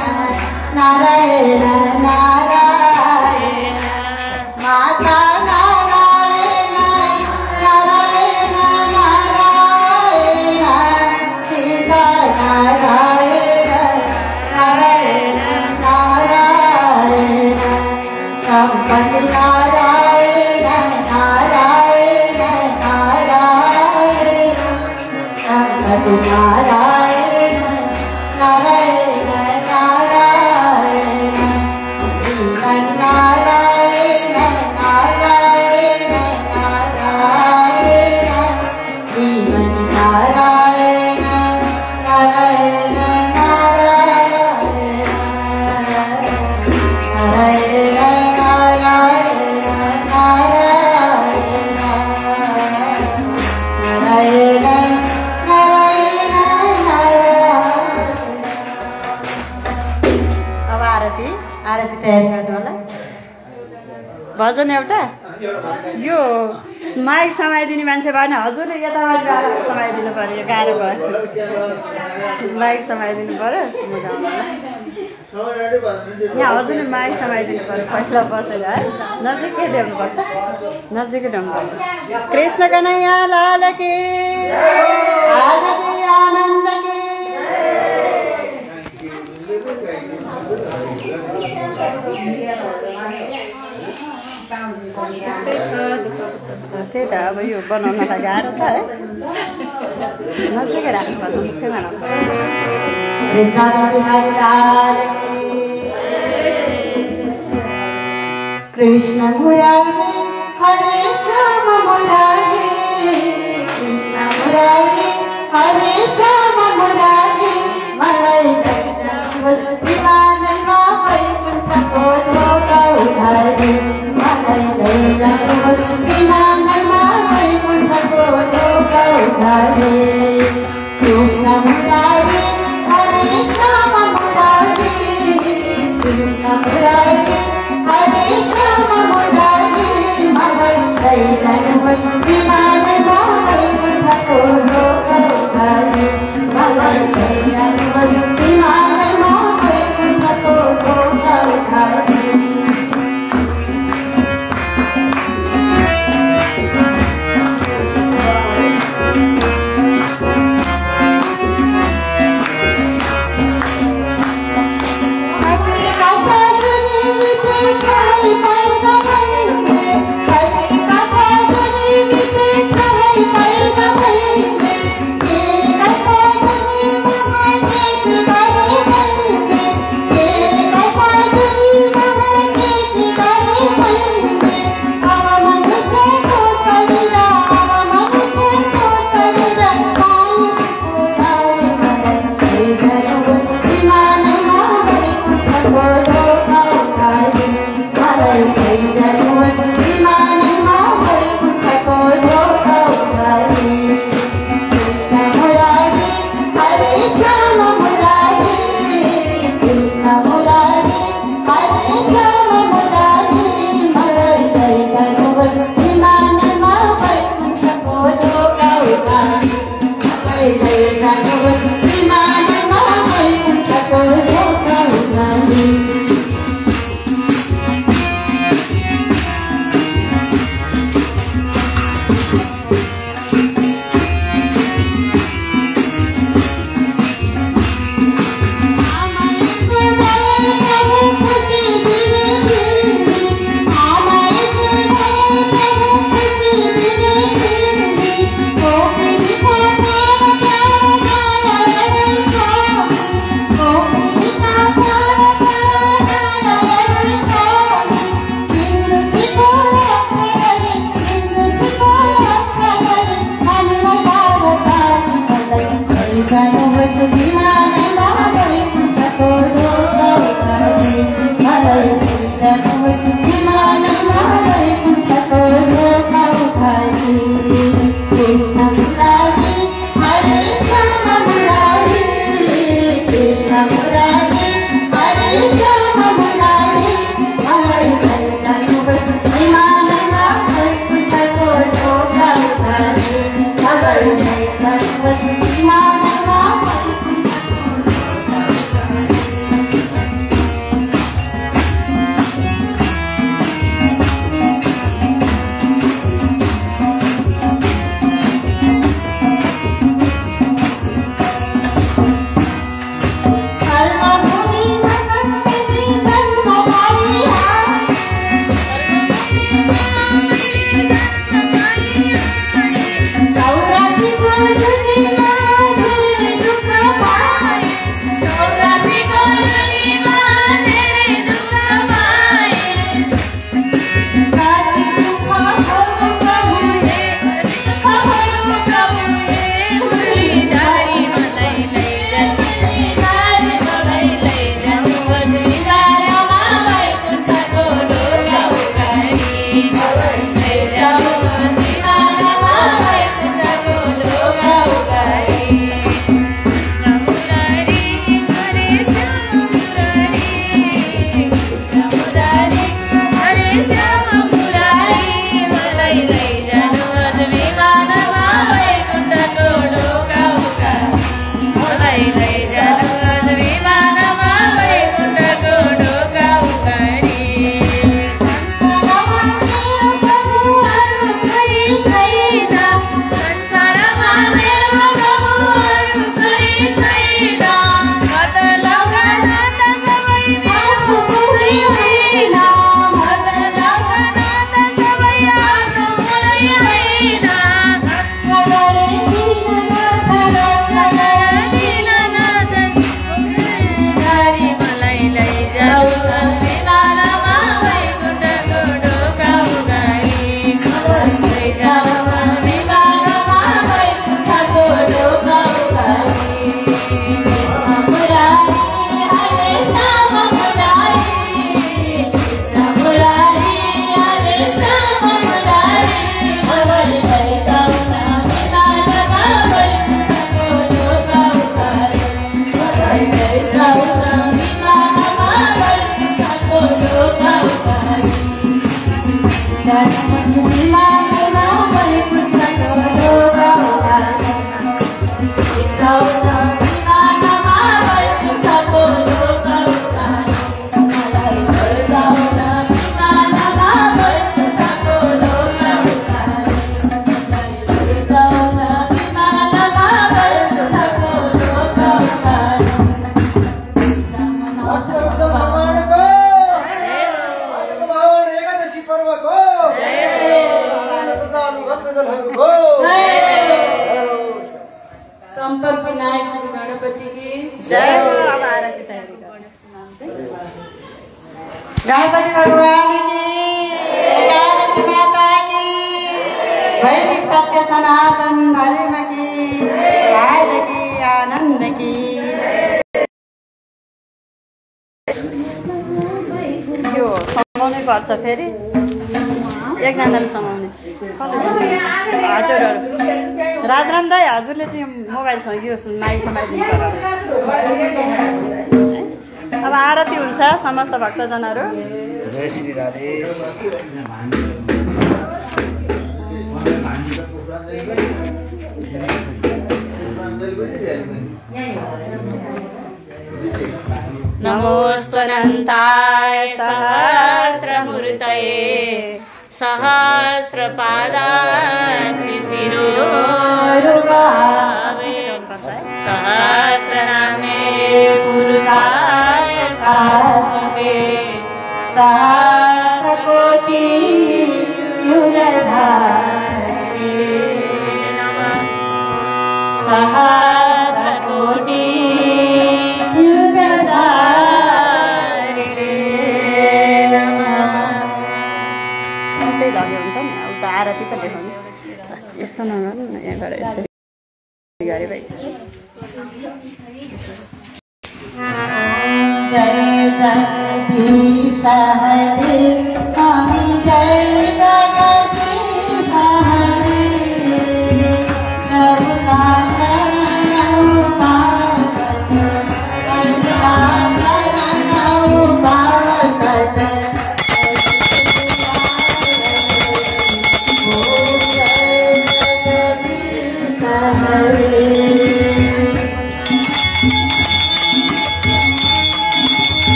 S3: नारायण नारायण माता नारायण नारायण नारायण सीता नारायण नारायण नारायण संपत्ति नारायण नारायण नारायण संपत्ति नारायण नारायण नारायण जीवन नारायण नारायण नारायण जीवन नारायण नारायण नारायण नारायण आरती तयारी गर्नु होला भजन एउटा यो माइक समाइदिने मान्छे भएन हजुरले यताबाट गाह्रो समाइदिनु पर्यो यो गाह्रो भयो माइक समाइदिनु पर्यो म गाउँला यहाँ हजुरले माइक समाइदिनु पर्यो पैसा बसेर है नजिकै ल्याउनुपर्छ नजिकै ल्याउनुपर्छ कृष्ण कन्हैया लाल की आनन्द की त्यही त अब यो बनाउनलाई गाह्रो छ है नजिकै राख्नुपर्छ मुखैमा कृष्ण मुरारी हरे श्याम मुरारी कृष्ण मुरारी हरे श्याम मुरारी मलाई विमानमा वैकुण्ठको ढोका उठाए मलाई विमानमा वैकुण्ठको ढोका उठाए कृष्ण मुरारी हरे श्याम मुरारी कृष्ण मुरारी हरे श्याम मुरारी मलाई विमानमा वैकुण्ठको ढोका उठाए मलाई विमानमा वैकुण्ठको ढोका उठाए
S1: चम्पक विनायक गणपति की
S2: जय हो। अब आरती तयारी
S3: गणपति भगवान की, एकादशी माता की, वैदिक सत्य सनातन धर्म की, राज की, आनंद की।
S2: यो समाउनै पर्छ फेरि एकजनाले समाउने हजुरहरू राजराम दाई हजुरले चाहिँ मोबाइलसँग यो माई समाइदिनु पर्यो। अब आरती हुन्छ समस्त भक्तजनहरू।
S4: जय श्री राधे।
S1: नमोस्तुनन्ताय सहस्रमूर्तये सहस्रपादाक्षि शिरोरुबावे सहस्रनामे पुरुषाय सहस्रते सहस्रकोटि युगधारिणे नमः सहस्रकोटि युगधारिणे नमः।
S2: त्यही लग्यो हुन्छ नि उता आरती त देखाउनु यस्तो नगर्नु न यहाँबाट यसरी गरे भाइ।
S1: जय जगदीश हरे स्वामी जय जगदीश हरे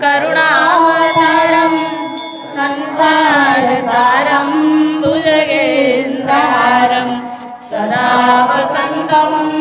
S2: करुणावतारं संसारसारं भुजगेन्द्रहारं सदा वसन्तं